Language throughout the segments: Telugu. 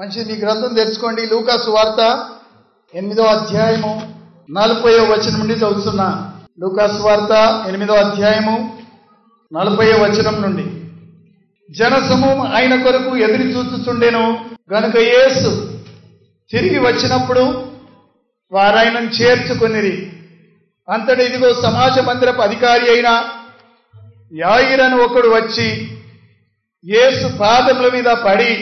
మంచిది, మీ గ్రంథం తెరుచుకోండి. లూకా సువార్త 8వ అధ్యాయము 40వ వచనం నుండి చదువుతున్నా. లూకా సువార్త 8వ అధ్యాయము 40వ వచనం నుండి. జనసమూహం ఆయన కొరకు ఎదురు చూచుచుండెను గనుక యేసు తిరిగి వచ్చినప్పుడు వారాయనను చేర్చుకొనిరి. అంతటి ఇదిగో సమాజ మందిరపు అధికారి అయిన యాయిరను ఒకడు వచ్చి యేసు పాదముల మీద పడి,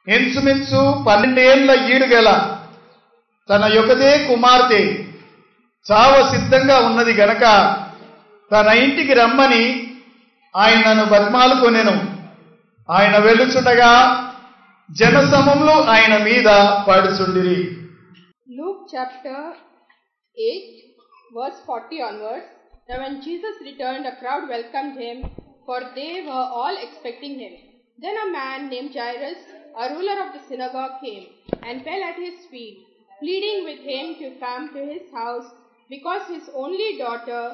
ఇంచుమించు 12 ఏళ్ల ఈడుగల తన యొక్కదే కుమార్తె చావ సిద్ధంగా ఉన్నది గనక తన ఇంటికి రమ్మని ఆయనను బతిమాలుకొనెను. ఆయన వెళ్ళుచుండగా జనసమూహంలో ఆయన మీద పడుచుండిరి. Luke chapter 8 verse 40 onwards. Now when Jesus returned, a crowd welcomed him, for they were all expecting him. Then a man named Jairus, a ruler of the synagogue, came and fell at his feet, pleading with him to come to his house, because his only daughter,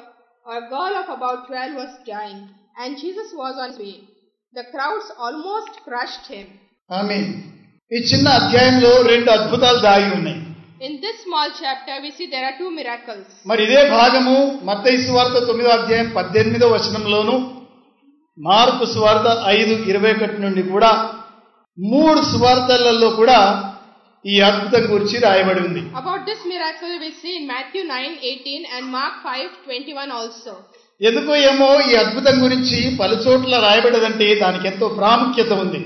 a girl of about 12, was dying, and Jesus was on his way. The crowds almost crushed him. ఆమేన్. ఈ చిన్న అధ్యాయంలో 2 అద్భుతాలు దాగి ఉన్నాయి. In this small chapter we see there are 2 miracles. మరి ఇదే భాగము మత్తయి సువార్త 9వ అధ్యాయం 18వ వచనంలోను, మార్కు సువార్త 5:21 నుండి కూడా 3 సువార్తలలో కూడా ఈ అద్భుతం గురించి రాయబడి ఉంది. About this miracle we see in Matthew 9:18 and Mark 5:21 also. ఎందుకో ఏమో ఈ అద్భుతం గురించి పలుచోట్ల రాయబడదంటే దానికి ఎంతో ప్రాముఖ్యత ఉంది.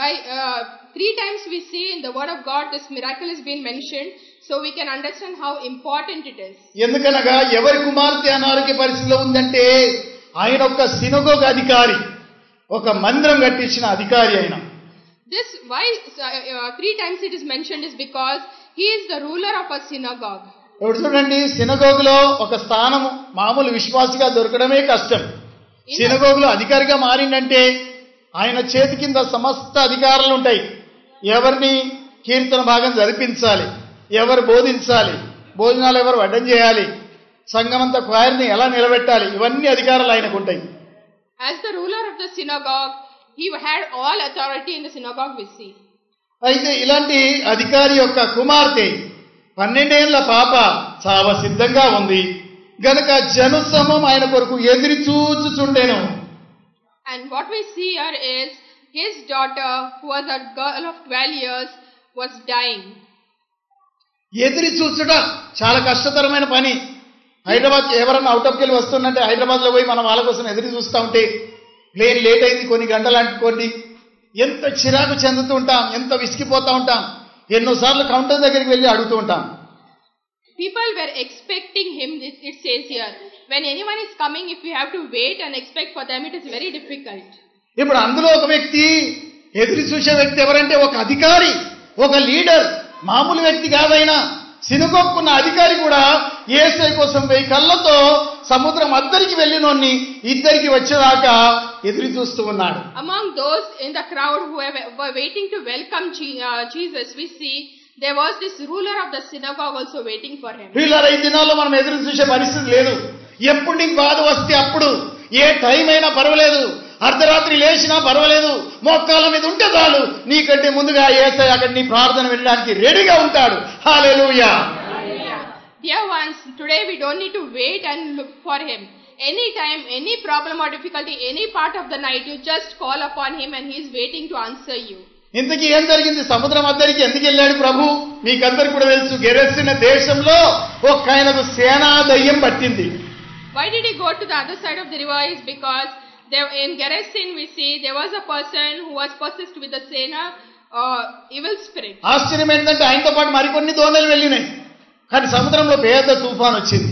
By 3 times we see in the word of God this miracle is being mentioned, so we can understand how important it is. ఎందుకనగా ఎవరి కుమార్తె అనారోగ్య పరిస్థితిలో ఉందంటే ఆయన ఒక సినగోగ్ అధికారి, ఒక మందిరం కట్టించిన అధికారి ఆయన. This why 3 times it is mentioned is because he is the ruler of a synagogue. ఇప్పుడు చూడండి, సినగోగులో ఒక స్థానం మామూలు విశ్వాసిగా దొరకడమే కష్టం. సినగోగులో అధికారిగా మారిందంటే ఆయన చేతి కింద సమస్త అధికారాలు ఉంటాయి. ఎవరిని కీర్తన భాగం జరిపించాలి, ఎవరు బోధించాలి, భోజనాలు ఎవరు వడ్డం చేయాలి, సంఘమంతా క్వాయర్ని ఎలా నిలబెట్టాలి, ఇవన్నీ అధికారాలు ఆయనకు ఉంటాయి. As the ruler of the synagogue, he had all authority in the synagogue we see. అయితే ఇలాంటి అధికారి యొక్క కుమార్తె 12 ఏళ్ల పాప చావ సిద్ధంగా ఉంది గనక జనసమూహం ఆయన కొరకు ఎదురు చూచుచుండెను. And what we see here is his daughter, who was a girl of 12 years, was dying. ఎదురు చూచుట చాలా కష్టతరమైన పని. హైదరాబాద్ ఎవరన్నా అవుట్ ఆఫ్ కెళ్ళి వస్తుందంటే హైదరాబాద్లో పోయి మనం వాళ్ళ కోసం ఎదురు చూస్తూ ఉంటే ప్లేన్ లేట్ అయింది కొన్ని గంటలు అనుకోండి, ఎంత చిరాకు చెందుతూ ఉంటాం, ఎంత విసిగిపోతూ ఉంటాం. ఎన్నోసార్లు కౌంటర్ దగ్గరికి వెళ్ళి అడుగుతూ ఉంటాం. People were expecting him, it says here. When anyone is coming, if we have to wait and expect for them, it is very difficult. ఇప్పుడు అందులో ఒక వ్యక్తి, ఎదురు చూసే వ్యక్తి ఎవరంటే ఒక అధికారి, ఒక లీడర్, మామూలు వ్యక్తి కాదైనా సినగోగుకున్న అధికారి కూడా యేసయ్య కోసం 1000 కళ్ళతో సముద్రం అద్దరికి వెళ్ళినోన్ని ఇద్దరికి వచ్చేదాకా ఎదురు చూస్తూ ఉన్నాడు. Among those in the crowd who were waiting to welcome Jesus, we see there was this ruler of the synagogue also waiting for him. వీళ్ళ ఈ దినాల్లో మనం ఎదురు చూసే పరిస్థితి లేదు. ఎప్పుడు నీకు బాధ వస్తే అప్పుడు, ఏ టైం అయినా పర్వాలేదు, అర్ధరాత్రి లేచినా పర్వాలేదు, మోకాళ్ళ మీద ఉంటే చాలు, నీకంటే ముందుగా యేసయ్య అక్కడ నీ ప్రార్థన వినడానికి రెడీగా ఉంటాడు. హల్లెలూయా. Dear ones, today we don't need to wait and look for him. Anytime, any problem or difficulty, any part of the night, you just call upon him and he is waiting to answer you. ఇంతకీ ఏం జరిగింది? సముద్రం అద్దరికి ఎందుకు వెళ్ళాడు ప్రభు? మీకందరికి కూడా తెలుసు, గెరసిన దేశంలో ఒక ఆయనకు సేనా దయ్యం పట్టింది. Why did he go to the other side of the river? Is because in Gerasene we see there was a person who was possessed with the Sena evil spirit. ఆశ్చర్యం ఏంటంటే ఆయనతో పాటు మరికొన్ని దోణలు వెళ్ళినాయి, కానీ సముద్రంలో పెద్ద తుఫాన్ వచ్చింది.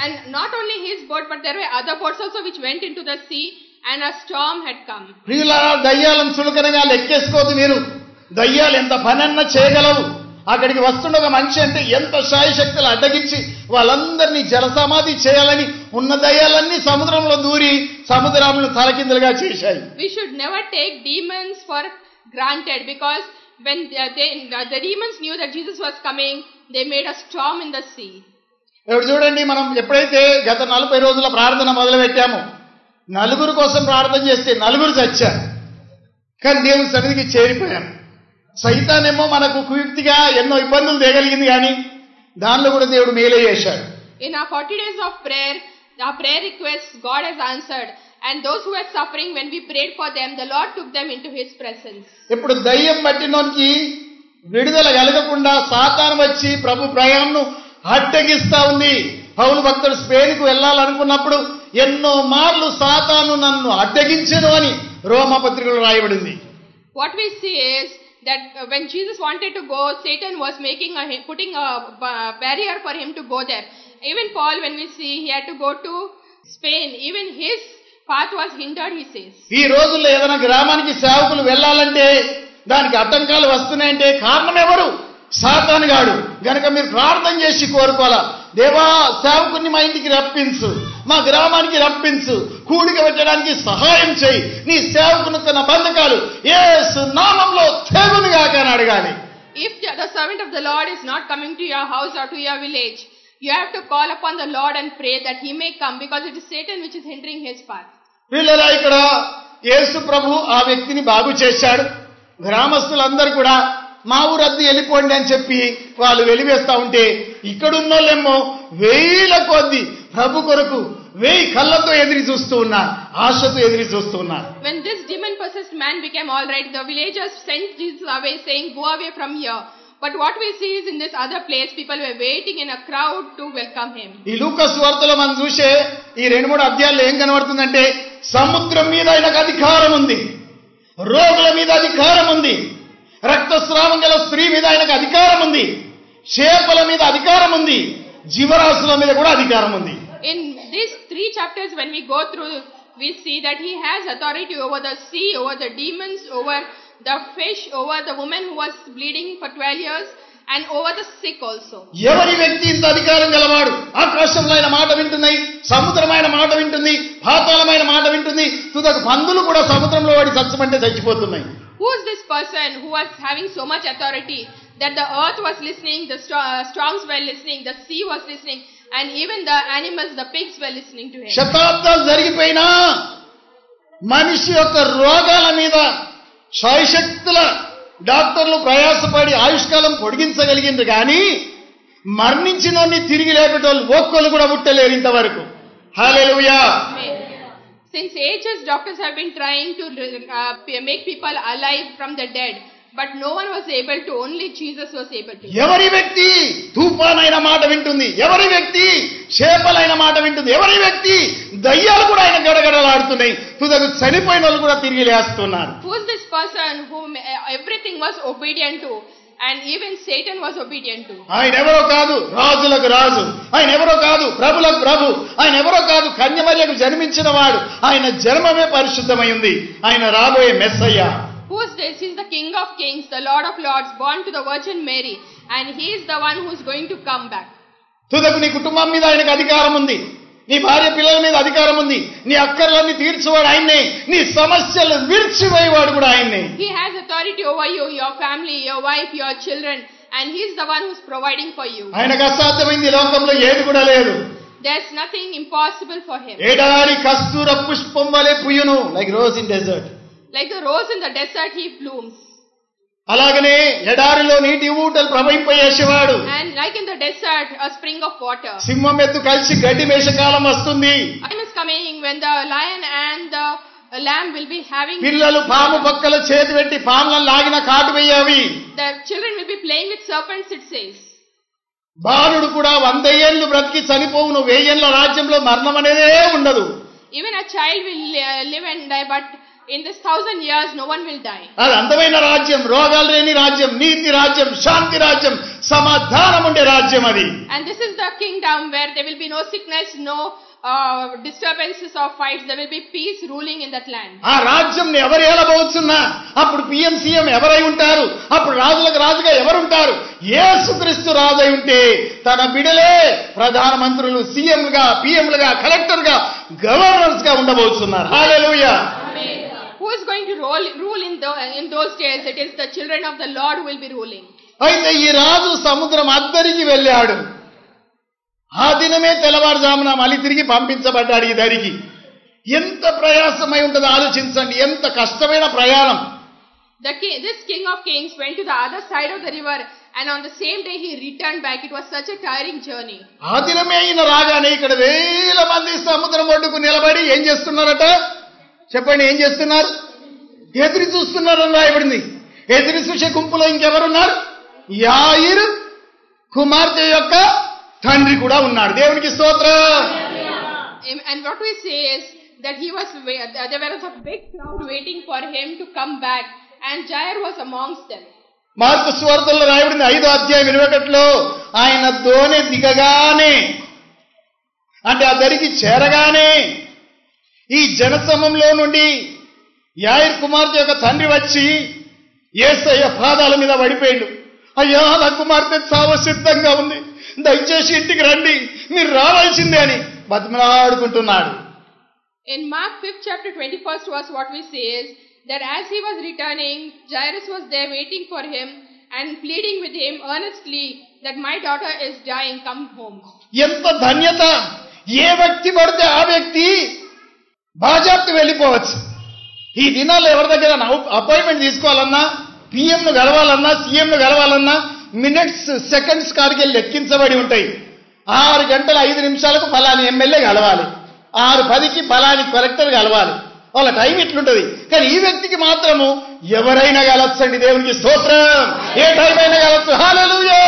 And not only his boat, but there were other boats also which went into the sea, and a storm had come. ప్రియులారా, దయ్యాలను చులకనగా లెక్కేసుకోదు మీరు. దయ్యాలు ఎంత పనన్నా చేయగలవు. అక్కడికి వస్తుండ ఒక మనిషి అంటే ఎంత శాయశక్తులు అడ్డగించి వాళ్ళందరినీ జలసమాధి చేయాలని ఉన్న దయ్యాలన్నీ సముద్రంలో దూరి సముద్రాలను తలకిందులుగా చేశాయి. We should never take demons for granted, because when the demons knew that Jesus was coming, they made a storm in the sea. ఇప్పుడు చూడండి, మనం ఎప్పుడైతే గత 40 రోజుల ప్రార్థన మొదలు పెట్టామో, నలుగురు కోసం ప్రార్థన చేస్తే 4 చచ్చారు, కానీ దేవుని సన్నిధికి చేరిపోయాం. సైతానేమో మనకు కుయుక్తిగా ఎన్నో ఇబ్బందులు తేగలిగింది, కానీ దానిలో కూడా దేవుడు మేలే చేశాడు. In our 40 days of prayer, our prayer requests God has answered, and those who were suffering, when we prayed for them, the Lord took them into His presence. ఇప్పుడు దయ్యం పట్టినోనికి విడుదల కలగకుండా సాతాను వచ్చి ప్రభు ప్రయాణం అడ్డగిస్తా ఉంది. పౌలు భక్తుడు స్పెయిన్కు వెళ్ళాలనుకున్నప్పుడు ఎన్నో మార్లు సాతాను నన్ను అడ్డగించెను అని రోమపత్రికలో రాయబడింది. What we see is that when Jesus wanted to go, Satan was putting a barrier for him to go there. Even Paul, when we see he had to go to Spain, even his path was hindered, he says. ఈ రోజుల్లో ఏదైనా గ్రామానికి సేవకులు వెళ్ళాలంటే దానికి అడ్డంకాలు వస్తున్నాయంటే కారణం ఎవరు? సాతాను గాడు. గనక మీరు ప్రార్థన చేసి కోరుకోవాలా, దేవా సేవకుని మా ఇంటికి రప్పించు, మా గ్రామానికి రప్పించు, కూడిక పెట్టడానికి సహాయం చేయి, నీ సేవకుని తన బంధకాలు యేసు నామములో తెగునుగాక అని అడగాలి. If the servant of the Lord is not coming to your house or to your village, you have to call upon the Lord and pray that he may come, because it is Satan which is hindering his path. వీళ్ళలా ఇక్కడ యేసు ప్రభు ఆ వ్యక్తిని బాగు చేశాడు. గ్రామస్తులందరూ కూడా మా ఊరద్దు వెళ్ళిపోండి అని చెప్పి వాళ్ళు వెలివేస్తా ఉంటే ఇక్కడున్నోళ్ళేమో వేల కొద్ది ప్రభు కొరకు 1000 కళ్ళతో ఎదురు చూస్తూ ఉన్నారు, ఆశతో ఎదురు చూస్తూ ఉన్నారు. When this demon possessed man became all right, the villagers sent Jesus away, saying, "Go away from here." But what we see is in this other place, people were waiting in a crowd to welcome him. ఈ లూకా సువార్తలో మనం చూసే ఈ 2-3 అధ్యాయాల్లో ఏం కనబడుతుందంటే, సముద్రం మీద ఆయనకు అధికారం ఉంది, రోగుల మీద అధికారం ఉంది, రక్తస్రావం గల స్త్రీ మీద ఆయనకు అధికారం ఉంది, చేపల మీద అధికారం ఉంది, జీవరాశుల మీద కూడా అధికారం ఉంది. In these 3 chapters, when we go through, we see that he has authority over the sea, over the demons, over the fish, over the woman who was bleeding for 12 years, and over the sick also. ఎవరి వ్యక్తి ఇంత అధికారం గలవాడు? ఆకాశంలో ఆయన మాట వింటున్నాయి, సముద్రమైన మాట వింటుంది, పాతాళమైన మాట వింటుంది, తుదకు పందులు కూడా సముద్రంలో వాడి చచ్చమంటే చచ్చిపోతున్నాయి. Who is this person who was having so much authority that the earth was listening, the storms were listening, the sea was listening, and even the animals, the pigs were listening to him? శతాబ్దాలు జరిగిపోయినా మనిషి యొక్క రోగాల మీద శాయశక్తుల డాక్టర్లు ప్రయాసపడి ఆయుష్కాలం పొడిగించగలిగింది, కానీ మరణించినోన్ని తిరిగి లేపేటోళ్ళు ఒక్కళ్ళు కూడా పుట్టలేరు ఇంతవరకు. హల్లెలూయా. Since ages, doctors have been trying to make people alive from the dead, but no one was able to. Only Jesus was able to. ఎవరి వ్యక్తి తుఫానైన మాట వింటుంది, ఎవరి వ్యక్తి చేపలైన మాట వింటుంది, ఎవరి వ్యక్తి దయ్యాలు కూడా ఆయన గడగడలాడుతున్నాయి, తుదకు చనిపోయిన వాళ్ళు కూడా తిరిగి లేస్తున్నారు. Who is this person whom everything was obedient to, and even Satan was obedient to? ఆయన ఎవరో కాదు రాజులకు రాజు, ఆయన ఎవరో కాదు ప్రభులకు ప్రభు, ఆయన ఎవరో కాదు కన్యమరియకు జన్మించిన వాడు, ఆయన జన్మమే పరిశుద్ధమైంది, ఆయన రాబోయే Messiah. Who is this? He is the King of Kings, the Lord of Lords, born to the Virgin Mary, and he is the one who is going to come back. తుదకు నీ కుటుంబం మీద ఆయనకు అధికారం ఉంది, నీ భార్య పిల్లల మీద అధికారం ఉంది, నీ అక్కర్లన్నీ తీర్చేవాడు ఆయన్నే, నీ సమస్యలు విడిచివేయవాడు కూడా ఆయన్నే. He has authority over you, your family, your wife, your children, and he is the one who is providing for you. ఆయనకు అసాధ్యమైంది లోకంలో ఏది కూడా లేదు. There's nothing impossible for him. ఎడారి కస్తూర పుష్పం వలె పుయ్యును, like rose in desert. Like the rose in the desert, he blooms. అలాగనే ఎడారిలో నీటి ఊటలు ప్రవహింపజేసేవాడు. And like in the desert, a spring of water. సింహం ఎత్తు కలిసి గడ్డి మేషకాలం వస్తుంది. Time is coming when the lion and the lamb will be having. పిల్లలు పాము పక్కల చేతి పెట్టి పాములను లాగిన కాటు వేయవి. The children will be playing with serpents, it says. బాలుడు కూడా 100 ఏళ్ళు బ్రతికి చనిపోవును, 1000 ఏళ్ల రాజ్యంలో మరణం అనేదే ఉండదు. Even a child will live and die, but in this 1000 years, no one will die. అది అందమైన రాజ్యం, రోగాలు లేని రాజ్యం, నీతి రాజ్యం, శాంతి రాజ్యం, సమాధానం ఉండే రాజ్యం అది. And this is the kingdom where there will be no sickness, no disturbances or fights. There will be peace ruling in that land. ఆ రాజ్యం ఎవరు ఏలబోతున్నా అప్పుడు పిఎం సీఎం ఎవరై ఉంటారు, అప్పుడు రాజులకు రాజుగా ఎవరుంటారు? యేసుక్రీస్తు రాజై ఉంటే తన బిడలే ప్రధానమంత్రులు, సీఎంలుగా, పిఎంలుగా, కలెక్టర్గా, గవర్నర్స్ గా ఉండబోతున్నారు. హల్లెలూయా. Who is going to rule in those days? It is the children of the Lord who will be ruling. అయితే ఈ రాజు సముద్రం అద్దరికి వెళ్ళాడు. ఆ దినమే తెల్లవారుజామున మళ్ళీ తిరిగి పంపించబడ్డాడు ఈ దరికి. ఎంత ప్రయాసమై ఉంటుందో ఆలోచించండి, ఎంత కష్టమైన ప్రయాణం. This king of kings went to the other side of the river, and on the same day he returned back. It was such a tiring journey. ఆ దినమే ఈయన రాగానే ఇక్కడ వేల మంది సముద్రం ఒడ్డుకు నిలబడి ఏం చేస్తున్నారట? చెప్పండి, ఏం చేస్తున్నారు? ఎదురు చూస్తున్నారని రాయబడింది. ఎదురు చూసే గుంపులో ఇంకెవరున్నారు? యాయిరు కుమార్తె యొక్క తండ్రి కూడా ఉన్నాడు. దేవునికి స్తోత్రం. And what we say is that there was a big crowd waiting for him to come back, and Jair was amongst them. Mark సువార్తలో రాయబడింది 5వ అధ్యాయం 21లో ఆయన దోణి దిగగానే, అంటే ఆ దరికి చేరగానే ఈ జనసమూహంలో నుండి యాయిరు కుమార్తె యొక్క తండ్రి వచ్చి యేసయ్య పాదాల మీద పడిపోయాడు. అయ్యా, నా కుమార్తె చావ సిద్ధంగా ఉంది, దయచేసి ఇంటికి రండి, మీరు రావాల్సిందే అని బతిమలాడుకుంటున్నాడు. In Mark 5th chapter 21st verse, what we say is that as he was returning, Jairus was there waiting for him and pleading with him earnestly that my daughter is dying, come home. ఎంత ధన్యత! ఏ వ్యక్తి పడితే ఆ వ్యక్తి బాజాప్తు వెళ్ళిపోవచ్చు. ఈ దినాల్లో ఎవరి దగ్గర అపాయింట్మెంట్ తీసుకోవాలన్నా, పిఎంను కలవాలన్నా, సీఎంను కలవాలన్నా మినిట్స్ సెకండ్స్ కాడికి లెక్కించబడి ఉంటాయి. 6 గంటల 5 నిమిషాలకు ఫలాని ఎమ్మెల్యే కలవాలి, 6:10కి ఫలాని కలెక్టర్ కలవాలి. వాళ్ళ టైం ఇట్లుంటది. కానీ ఈ వ్యక్తికి మాత్రము ఎవరైనా కలవచ్చండి. దేవునికి స్తోత్రం. ఏ టైం అయినా కలవచ్చు. హల్లెలూయా.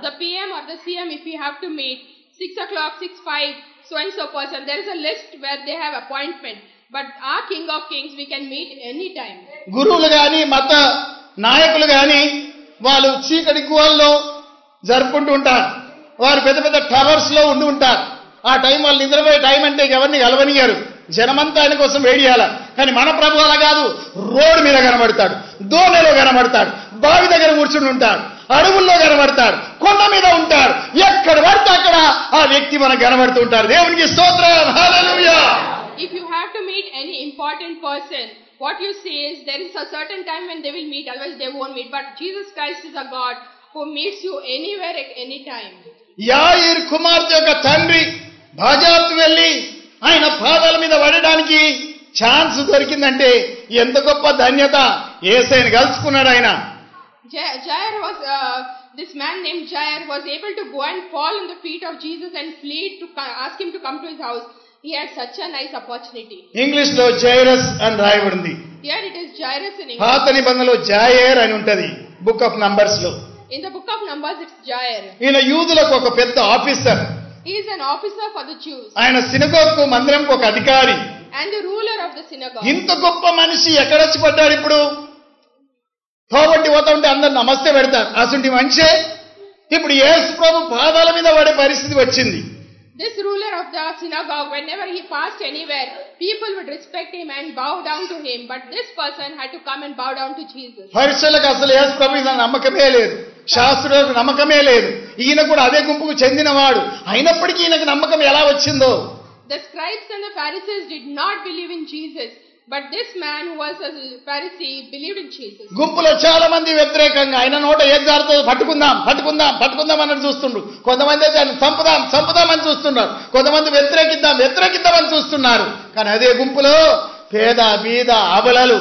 The PM or the CM, if you have to meet 6 o'clock, 6:05, so and so person, there is a list where they have appointment. But our King of Kings, we can meet any time. గురువులు గాని, మత నాయకులు గాని వాళ్ళు చీకటి గుహల్లో జరుపుకుంటూ ఉంటారు. వారు పెద్ద పెద్ద టవర్స్ లో ఉండి ఉంటారు. ఆ టైం వాళ్ళు నిద్రపోయే టైం అంటే ఎవరిని కలవనియారు. జనమంతా ఆయన కోసం వేడియాల. కానీ మన ప్రభు అలా కాదు. రోడ్డు మీద కనబడతాడు, దోణిలో కనబడతాడు, బావి దగ్గర కూర్చుని ఉంటాడు, అడవుల్లో కనబడతాడు, కొండ మీద ఉంటాడు. ఎక్కడ పడితే అక్కడ ఆ వ్యక్తి మనకు కనబడుతూ ఉంటారు. దేవునికి స్తోత్రం. హల్లెలూయా. If you have to meet any important person, what you say is there is a certain time when they will meet, otherwise they won't meet. But Jesus Christ is a God who meets you anywhere at any time. యాయిరు కుమార్తె యొక్క తండ్రి బాజాప్తు వెళ్ళి ఆయన పాదాల మీద పడడానికి ఛాన్స్ దొరికిందంటే ఎంత గొప్ప ధన్యత. యేసయ్యను కలుసుకున్నాడు ఆయన. Jair was this man named Jair was able to go and fall on the feet of Jesus and plead to ask him to come to his house. He had such a nice opportunity. English లో జైరస్ అని రాయబడింది. Here it is Jairus in English. పాత నిబంధనలో జాయేర్ అని ఉంటది బుక్ ఆఫ్ నంబర్స్ లో. In the book of Numbers it's Jair. ఈయన యూదులకు ఒక పెద్ద officer. He is an officer for the Jews. ఆయన సినగోగ్ మందిరంకు ఒక అధికారి. And the ruler of the synagogue. ఇంత గొప్ప మనిషి ఎక్కడొచ్చి పడ్డాడు ఇప్పుడు? తోబట్టి పోతా ఉంటే అందరు నమస్తే పెడతారు. అసంటి మనిషే ఇప్పుడు యేసు ప్రభు పాదాల మీద పడే పరిస్థితి వచ్చింది. This ruler of the synagogue, whenever he passed anywhere, people would respect him and bow down to him. But this person had to come and bow down to Jesus. పరిసలకు అసలు యేసు ప్రభు మీద నమ్మకమే లేదు, శాస్త్రులకు నమ్మకమే లేదు. ఈయన కూడా అదే గుంపుకు చెందినవాడు. అయినప్పటికీ ఈయనకు నమ్మకం ఎలా వచ్చిందో? The scribes and the Pharisees did not believe in Jesus, but this man who was a Pharisee believed in Jesus. గుంపులో చాలా మంది వ్యతిరేకంగా ఆయన నోట ఏది జారుతో పట్టుకుందాం పట్టుకుందాం పట్టుకుందాం అని చూస్తుండ్రు. కొంతమంది అయితే ఆయన చంపుదాం చంపుదాం అని చూస్తున్నారు. కొంతమంది వ్యతిరేకిద్దాం వ్యతిరేకిద్దాం అని చూస్తున్నారు. కానీ అదే గుంపులో పేద బీద అబలలు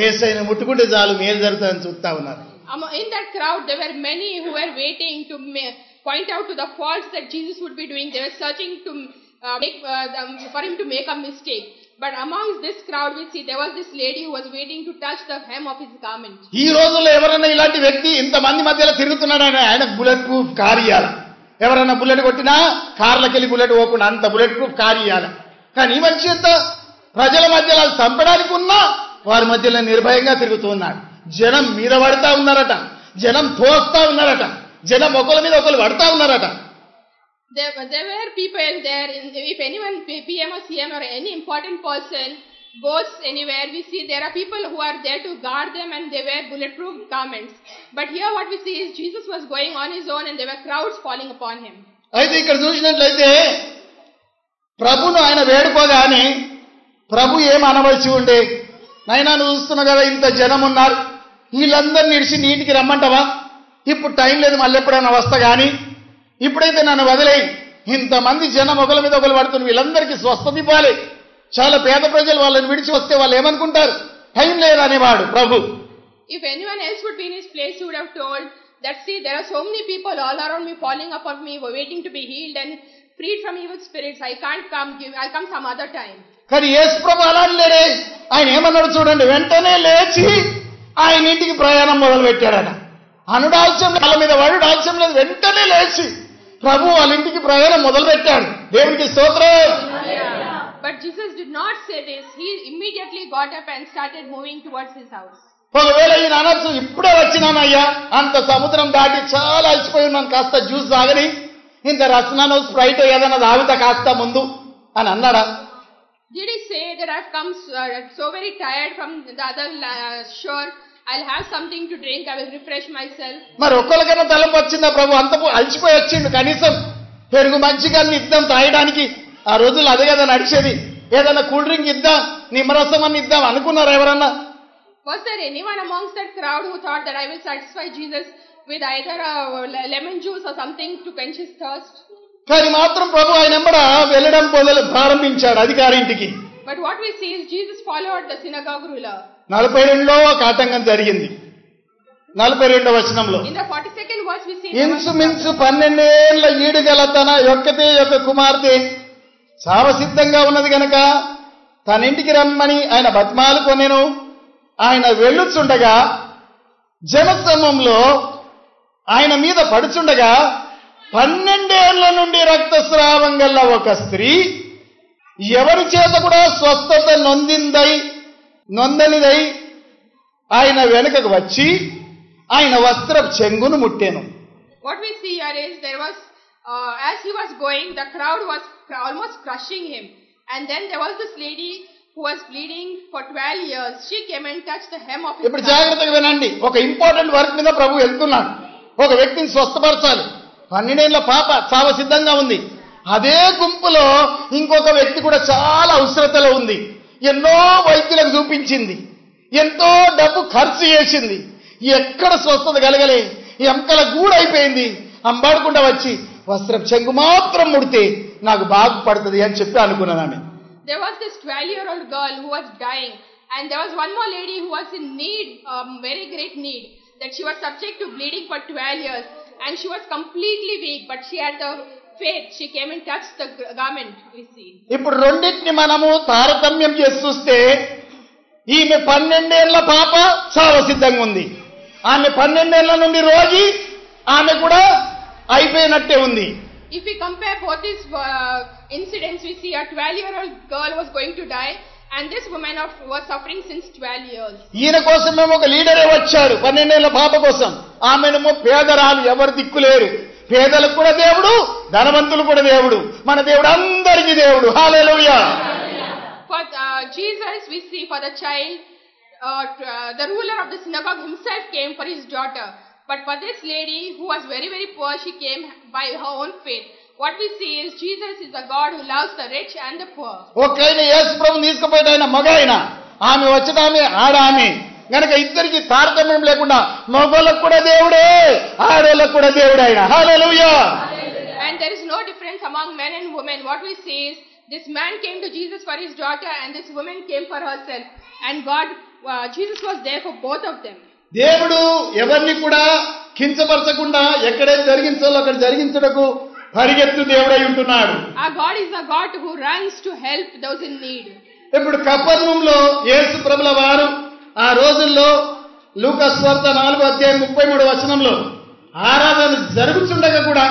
యేసయ్యను ముట్టుకుంటే చాలు మేలు జరుగుతుందని చూస్తా ఉన్నారు. In that crowd there were many who were waiting to point out to the faults that Jesus would be doing. They were searching to for him to make a mistake. But amongst this crowd we see there was this lady who was waiting to touch the hem of his garment. ఈ రోజుల్లో ఎవరైనా ఇలాంటి వ్యక్తి ఇంతమంది మధ్యలో తిరుగుతున్నాడని ఆయన బుల్లెట్ ప్రూఫ్ కార్ ఇయ్యాలి. ఎవరైనా బుల్లెట్ కొట్టినా కార్లకి వెళ్ళి బుల్లెట్ పోకుండా అంత బుల్లెట్ ప్రూఫ్ కార్ ఇయ్యాలి. కానీ ఈ మనిషి ఎంత ప్రజల మధ్యలో చంపడానికి ఉన్నా వారి మధ్యలో నిర్భయంగా తిరుగుతున్నాడు. జనం మీద పడతా ఉన్నారట, జనం తోస్తా ఉన్నారట, జనం ఒకరి మీద ఒకరు పడతా ఉన్నారట. There were people there. If anyone, PM or CM or any important person goes anywhere, we see there are people who are there to guard them and they wear bulletproof garments. But here what we see is Jesus was going on his own and there were crowds falling upon him. అయితే ఇక్కడ చూసినట్లయితే ప్రభును ఆయన వేడుకోగానే ప్రభు ఏం అనవలసి ఉండే? నాయనా నువ్వు చూస్తున్నావు కదా ఇంత జనం ఉన్నారు, వీళ్ళందరినీ ఇడిచి నీటికి రమ్మంటావా? ఇప్పుడు టైం లేదు, మళ్ళీ ఎప్పుడైనా వస్తా కానీ ఇప్పుడైతే నన్ను వదిలేయి. ఇంతమంది జనం ఒకరి మీద ఒకరు పడుతున్నారు, వీళ్ళందరికీ స్వస్థత ఇవ్వాలి. చాలా పేద ప్రజలు వాళ్ళని విడిచి వస్తే వాళ్ళు ఏమనుకుంటారు? టైం లేదనేవాడు Prabhu. If anyone else would be in his place, he would have told that, see, there are so many people all around me falling upon me, waiting to be healed and freed from evil spirits. I can't come. I'll come some other time. కానీ యేసు ప్రభు అలా లేడే. ఆయన ఏమన్నాడు చూడండి, వెంటనే లేచి ఆయన ఇంటికి ప్రయాణం మొదలు పెట్టాడట. అనుడాల్సం వాళ్ళ మీద వాడు డాల్సం లేదు, వెంటనే లేచి ప్రభు వాళ్ళ ఇంటికి ప్రయాణం మొదలు పెట్టాడు. దేవునికి స్తోత్రం. But Jesus did not say this. He immediately got up and started moving towards his house. ఒకవేళ ఈయన అనొచ్చు, ఇప్పుడే వచ్చినానయ్యా, అంత సముద్రం దాటి చాలా అలసిపోయి ఉన్నాను, కాస్త జ్యూస్ తాగని, ఇంత రసనాను స్ప్రైట్ ఏదైనా తాగుతా కాస్త ముందు అని అన్నాడా? Did he say that I've come so very tired from the other shore, I'll have something to drink, I will refresh myself? మరి ఒక్కరికైనా తలంపు వచ్చిందా ప్రభు? అంత అలసిపోయి వచ్చిండు, కనీసం పెరుగు మంచిగాన్ని ఇద్దాం తాగడానికి. ఆ రోజుల్లో అదే కదా నడిచేది. ఏదైనా కూల్ డ్రింక్ ఇద్దాం, నిమ్మరసం అని ఇద్దాం అనుకున్నారు ఎవరన్నా? Was there anyone amongst that crowd who thought that I will satisfy Jesus with either a lemon juice or something to quench his thirst? కానీ మాత్రం ప్రభు ఆయన వెంబడ వెళ్ళడం ప్రారంభించాడు అధికారింటికి. But what we see is Jesus followed the synagogue ruler. 42లో ఒక ఆటంకం జరిగింది. 42వ వచనంలో In the 42nd verse we see ఇంచుమించు 12 ఏళ్ల ఈడుగల తన యొక్క కుమార్తె చావసిద్ధంగా ఉన్నది గనక తన ఇంటికి రమ్మని ఆయన బతిమాలు కొనెను. ఆయన వెళ్ళుచుండగా జనసమూహంలో ఆయన మీద పడుచుండగా 12 ఏళ్ల నుండి రక్తస్రావం గల ఒక స్త్రీ ఎవరి చేత కూడా స్వస్థత నొందనిదై ఆయన వెనుకకు వచ్చి ఆయన వస్త్ర చెంగును ముట్టెను. What we see here is there was as he was going, the crowd was almost crushing him, and then there was this lady who was bleeding for 12 years. She came and touched the hem of his ఇప్పుడు జాగ్రత్తగా వినండి. ఒక ఇంపార్టెంట్ వర్క్ మీద ప్రభు వెళ్తున్నాడు. ఒక వ్యక్తిని స్వస్థపరచాలి. 12 ఏళ్ల పాప చావ సిద్ధంగా ఉంది. అదే గుంపులో ఇంకొక వ్యక్తి కూడా చాలా అవసరతలో ఉంది. ఎన్నో వైద్యులకు చూపించింది, ఎంతో డబ్బు ఖర్చు చేసింది, ఎక్కడ స్వస్థత కలగలే, ఎముకల గూడైపోయింది. అంబాడుకుండా వచ్చి వస్త్రం చెంగు మాత్రం ముడితే నాకు బాగుపడుతుంది అని చెప్పి అనుకున్నాను ఆమె. There was this 12-year-old girl who was dying, and there was one more lady who was in need, very great need, that she was subject to bleeding for 12 years, and she was completely weak, but she had the faith. She came and touched the garment, we see. ఇప్పుడు రెండింటిని మనము తారతమ్యం చేసి చూస్తే ఈమె 12 ఏళ్ల పాప చావ సిద్ధంగా ఉంది. ఆమె 12 ఏళ్ల నుండి రోగి, ఆమె కూడా అయిపోయినట్టే ఉంది. If we compare both these incidents, we see a 12-year-old girl was going to die, and this woman was suffering since 12 years. ఈయన కోసం మేము ఒక లీడరే వచ్చాడు 12 ఏళ్ల పాప కోసం. ఆమెనేమో పేదరాలు, ఎవరు దిక్కులేరు. పేదలకు కూడా దేవుడు, ధనవంతులు కూడా దేవుడు. మన దేవుడు అందరికీ దేవుడు. హల్లెలూయా. For Jesus, we see for the child, the ruler of the synagogue himself came for his daughter. But for this lady who was very, very poor, she came by her own faith. What we see is Jesus is a God who loves the rich and the poor. ఒకైన యేసు ప్రభు తీసుకుపోయిన ఆయన మగైన, ఆమె వచ్చిన ఆమె ఆడామె గనక ఇద్దరికి తారతమ్యం లేకుండా మగోళ్ళకు కూడా దేవుడే, ఆడోళ్ళకు కూడా దేవుడే ఆయన. హల్లెలూయా. And there is no difference among men and women. What we see is this man came to Jesus for his daughter, and this woman came for herself. And Jesus was there for both of them. దేవుడు ఎవరిని కూడా కించపరచకుండా ఎక్కడైతే జరిగించాలో అక్కడ జరిగించుటకు పరిగెత్తు దేవుడై ఉంటున్నాడు. Our God is a God who runs to help those in need. ఇప్పుడు కపెర్నౌములో యేసు ప్రభుల వారు ఆ రోజుల్లో లూకా సువార్త 4:33 వచనంలో ఆరాధన జరుగుతుండగా కూడా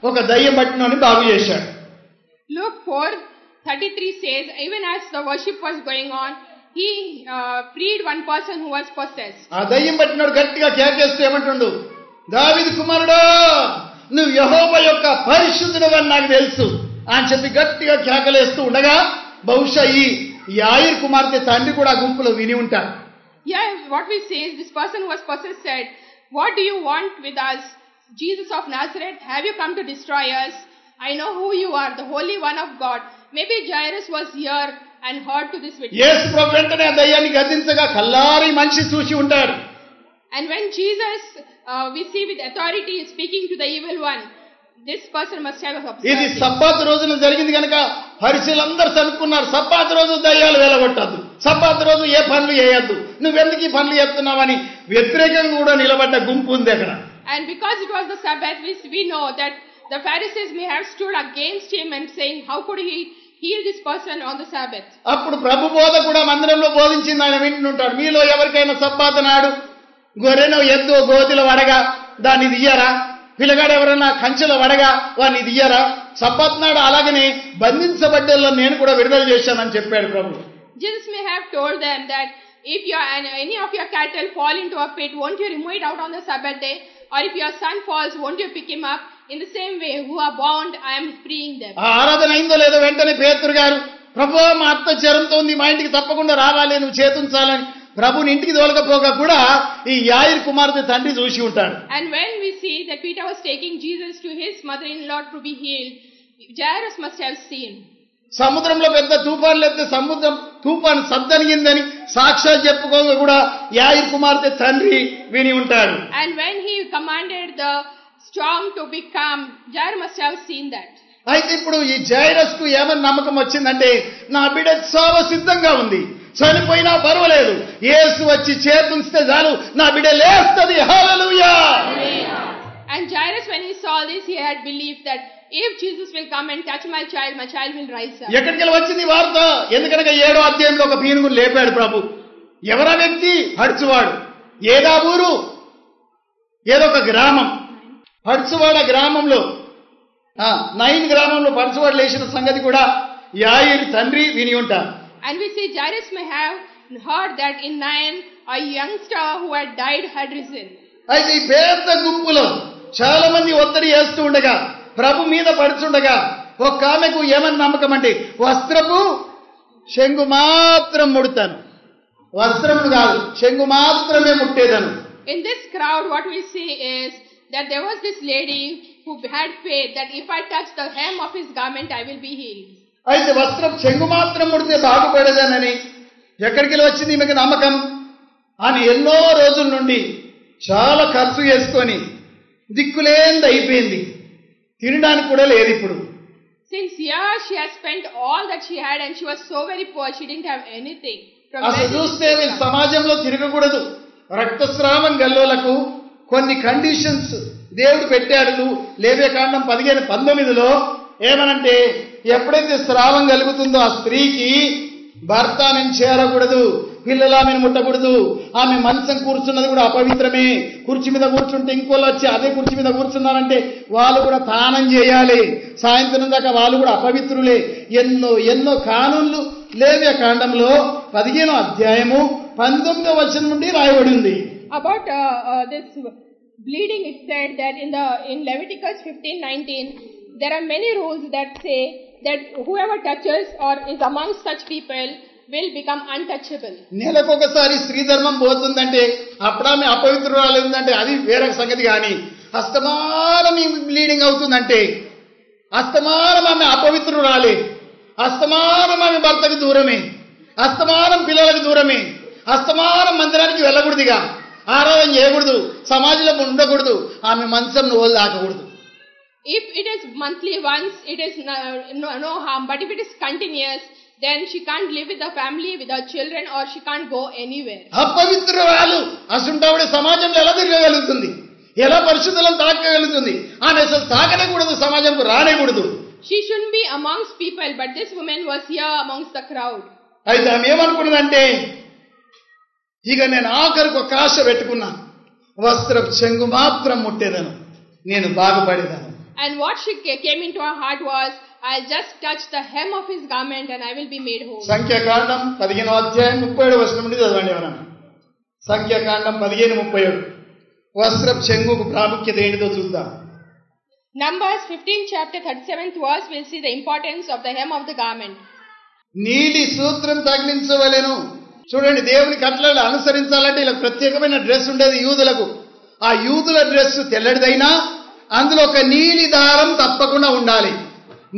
ఒక దయ్యం పట్టినోని బాగు చేశాడు. Luke 4:33 says, even as the worship was going on, he freed one person who was possessed. ఆ దయ్యం పట్టినోడు గట్టిగా కేకేస్తూ ఏమంటుండు, దావీదు కుమారుడా, నువ్వు యెహోవా యొక్క పరిశుద్ధుడవని నాకు తెలుసు అని చెప్పి గట్టిగా కేకలేస్తూ ఉండగా బహుశా ఈ యాయిర్ కుమార్తె తండ్రి కూడా గుంపులో విని ఉంటాడు. Yeah, what we say is this person who was possessed said, what do you want with us, Jesus of Nazareth? Have you come to destroy us? I know who you are, the Holy One of God. Maybe Jairus was here and heard to this witness. యేసు ప్రభు వెంటనే ఆ దయ్యాన్ని గద్దించగా కల్లారి మనిషి చూసి ఉంటాడు. And when Jesus, we see with authority speaking to the evil one, this person must have observed. ఇది సబ్బాతు రోజున జరిగింది కనుక పరిశీలందరూ అనుకున్నారు సబ్బాతు రోజు దయ్యాలు వెలగొట్టద్దు, సబ్బాతు రోజు ఏ పనులు చేయొద్దు, నువ్వెందుకు ఈ పనులు చేస్తున్నావని వ్యతిరేకంగా కూడా నిలబడ్డ గుంపు ఉంది అక్కడ. And because it was the Sabbath, we know that the Pharisees may have stood against him and saying, how could he heal this person on the Sabbath? అప్పుడు ప్రభు బోధ కూడా మందిరంలో బోధించింది ఆయన వింటుంటాడు. మీలో ఎవరికైనా సబ్బాతు నాడు గొర్రెనో ఎద్దో గోతిలో వడగా దాన్ని తీయరా, పిల్లగాడు ఎవరన్నా కంచెలో వడగా వాడిని తీయరా, సబ్బాతు నాడు అలాగనే బంధించబడ్డలో నేను కూడా విడుదల చేశానని చెప్పాడు ప్రభు. Jesus may have told them that if any of your cattle fall into a pit, won't you remove it out on the Sabbath day? Or if your son falls, won't you pick him up? In the same way, who are bound, I am freeing them. ఆ ఆరాధన అయిందో లేదో వెంటనే పేతురు గారు, ప్రభు మా అత్త జ్వరంతో ఉంది, మా ఇంటికి తప్పకుండా రావాలి, నువ్వు చేతుంచాలని ప్రభుని ఇంటికి తోలకపోగా కూడా ఈ యాయిర్ కుమార్తె తండ్రి చూసి ఉంటాడు. And when we see that Peter was taking Jesus to his mother-in-law to be healed, Jairus must have seen. సముద్రంలో పెద్ద తుఫాన్లు ఎత్తే సముద్రం తుఫాను సద్దనిగిందని సాక్ష్యాలు చెప్పుకోగా కూడా యాయిర్ కుమార్తె తండ్రి విని ఉంటాడు. And when he commanded the storm to be calm, Jairus must have seen that. అయితే ఇప్పుడు ఈ జైరస్ కు ఏమని నమ్మకం వచ్చిందంటే, నా బిడ్డ చావ సిద్ధంగా ఉంది, చనిపోయినా పర్వాలేదు, యేసు వచ్చి చేతుంచితే చాలు నా బిడ్డ లేస్తది. హల్లెలూయా. And Jairus, when he saw this, he had believed that if Jesus will come and touch my child will rise up. ఎక్కడికి వచ్చింది వార్త? ఎందుకనగా 7వ అధ్యాయంలో ఒక పీనుగును లేపాడు ప్రభు. ఎవరా వ్యక్తి? హడ్చువాడు. ఏదా ఊరు? ఏదో ఒక గ్రామం. హడ్చువాడ గ్రామంలో 9 గ్రామంలో పడుచువాడు లేచిన సంగతి కూడా యాయిర్ తండ్రి విని ఉంటారు. And we see Jairus may have heard that in 9 a youngster who had died had risen. అయితే ఈ పెద్ద గుంపులో చాలా మంది ఒత్తిడి చేస్తూ ఉండగా, ప్రభు మీద పడుచుండగా, ఒక ఆమెకు ఏమని నమ్మకం అంటే, వస్త్రపు శంగు మాత్రం ముడతాను, వస్త్రము కాదు శంగు మాత్రమే ముట్టేదను. In this crowd what we see is that there was this lady who had faith that if I touch the hem of his garment I will be healed. అయితే వస్త్రం చెంగు మాత్రం ముడితే బాగుపడేదానని ఎక్కడికి వచ్చింది మీకు నమ్మకం? ఆమె ఎన్నో రోజుల నుండి చాలా ఖర్చు చేసుకొని దిక్కులేంది అయిపోయింది, తినడానికి కూడా లేదు ఇప్పుడు. Since years she has spent all that she had and she was so very poor, she didn't have anything. అసలు చూస్తే వీళ్ళు సమాజంలో తిరగకూడదు. రక్తస్రావం గల్లోలకు కొన్ని కండిషన్స్ దేవుడు పెట్టాడు. లేవ్యకాండం 15:19లో ఏమనంటే, ఎప్పుడైతే స్రావం కలుగుతుందో ఆ స్త్రీకి భర్త ఆమెను చేరకూడదు, పిల్లలు ఆమెను ముట్టకూడదు, ఆమె మంచం కూర్చున్నది కూడా అపవిత్రమే. కుర్చీ మీద కూర్చుంటే ఇంకోళ్ళు వచ్చి అదే కుర్చీ మీద కూర్చున్నారంటే వాళ్ళు కూడా తానం చేయాలి, సాయంత్రం దాకా వాళ్ళు కూడా అపవిత్రులే. ఎన్నో ఎన్నో కానూన్లు లేవ్యకాండంలో 15వ అధ్యాయము 19వ వచనం నుండి రాయబడి ఉంది. About this bleeding, it said that in Leviticus 15:19 there are many rules that say that whoever touches or is amongst such people will become untouchable. నెలకొకసారి స్త్రీ ధర్మం పోతుందంటే అప్పుడు ఆమె అపవిత్రురాలు ఉందంటే అది వేరే సంగతి. కానీ అస్తమానం బ్లీడింగ్ అవుతుందంటే అస్తమానం ఆమె అపవిత్రురాలే, అస్తమానం ఆమె భర్తకు దూరమే, అస్తమానం పిల్లలకు దూరమే, అస్తమానం మందిరానికి వెళ్ళకూడదుగా, ఆరాధన చేయకూడదు, సమాజంలో ఉండకూడదు, ఆమె మంచం నోలు దాకకూడదు. If it is monthly once, it is no harm. But if it is continuous, then she can't live with her family, with her children, or she can't go anywhere. అపవిత్రురాలు అసుంటావిడ సమాజంలో ఎలా తిరగగలుగుతుంది? ఎలా పరిశుద్ధులను తాకగలుగుతుంది? ఆమె అసలు తాకనేకూడదు, సమాజంకు రానేకూడదు. She shouldn't be amongst people, but this woman was here amongst the crowd. అయితే ఆమె ఏమనుకున్నదంటే, ఇక నేను ఆఖరికి ఒక ఆశ పెట్టుకున్నా, వస్త్రపు చెంగు మాత్రం ముట్టేదను, నేను బాగుపడేదాను. And what she came into her heart was, I'll just touch the hem of his garment and I will be made whole. సంఖ్యాకాండం 15వ అధ్యాయం 37వ వచనం నుండి చదవండి ఎవరన్నా. సంఖ్యాకాండం 15:37. వస్త్రపు చెంగుకు ప్రాముఖ్యత ఏంటిదో చూద్దాం. Numbers 15 chapter 37th verse, we'll see the importance of the hem of the garment. నీలి సూత్రం తగిలించవలెను. చూడండి, దేవుని కట్టడలు అనుసరించాలంటే ఇలా ప్రత్యేకమైన డ్రెస్ ఉండేది యూదులకు. ఆ యూదుల డ్రెస్ తెల్లడిదైనా అందులో ఒక నీలి దారం తప్పకుండా ఉండాలి,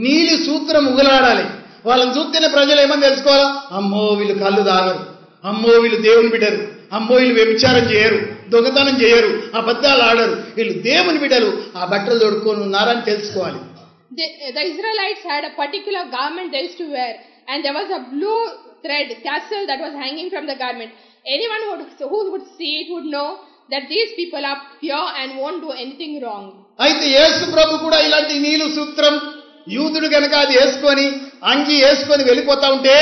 నీలి సూత్రం ఉగులాడాలి. వాళ్ళని చూస్తేనే ప్రజలు ఏమని తెలుసుకోవాలా? అమ్మో వీళ్ళు కళ్ళు తాగరు, అమ్మో వీళ్ళు దేవుని బిడ్డరు, అమ్మో వీళ్ళు వ్యభిచారం చేయరు, దొంగతనం చేయరు, అబద్ధాలు ఆడరు, వీళ్ళు దేవుని బిడ్డలు, ఆ బట్టలు తొడుక్కొని ఉన్నారని తెలుసుకోవాలి. The Israelites had a particular garment they used to wear, and there was a blue thread tassel that was hanging from the garment. Anyone who would see it would know that these people are pure and won't do anything wrong. అయితే యేసు ప్రభు కూడా ఇలాంటి నీలు సూత్రం యూదుడు గనక అది వేసుకొని అంగి వేసుకొని వెళ్ళిపోతా ఉంటే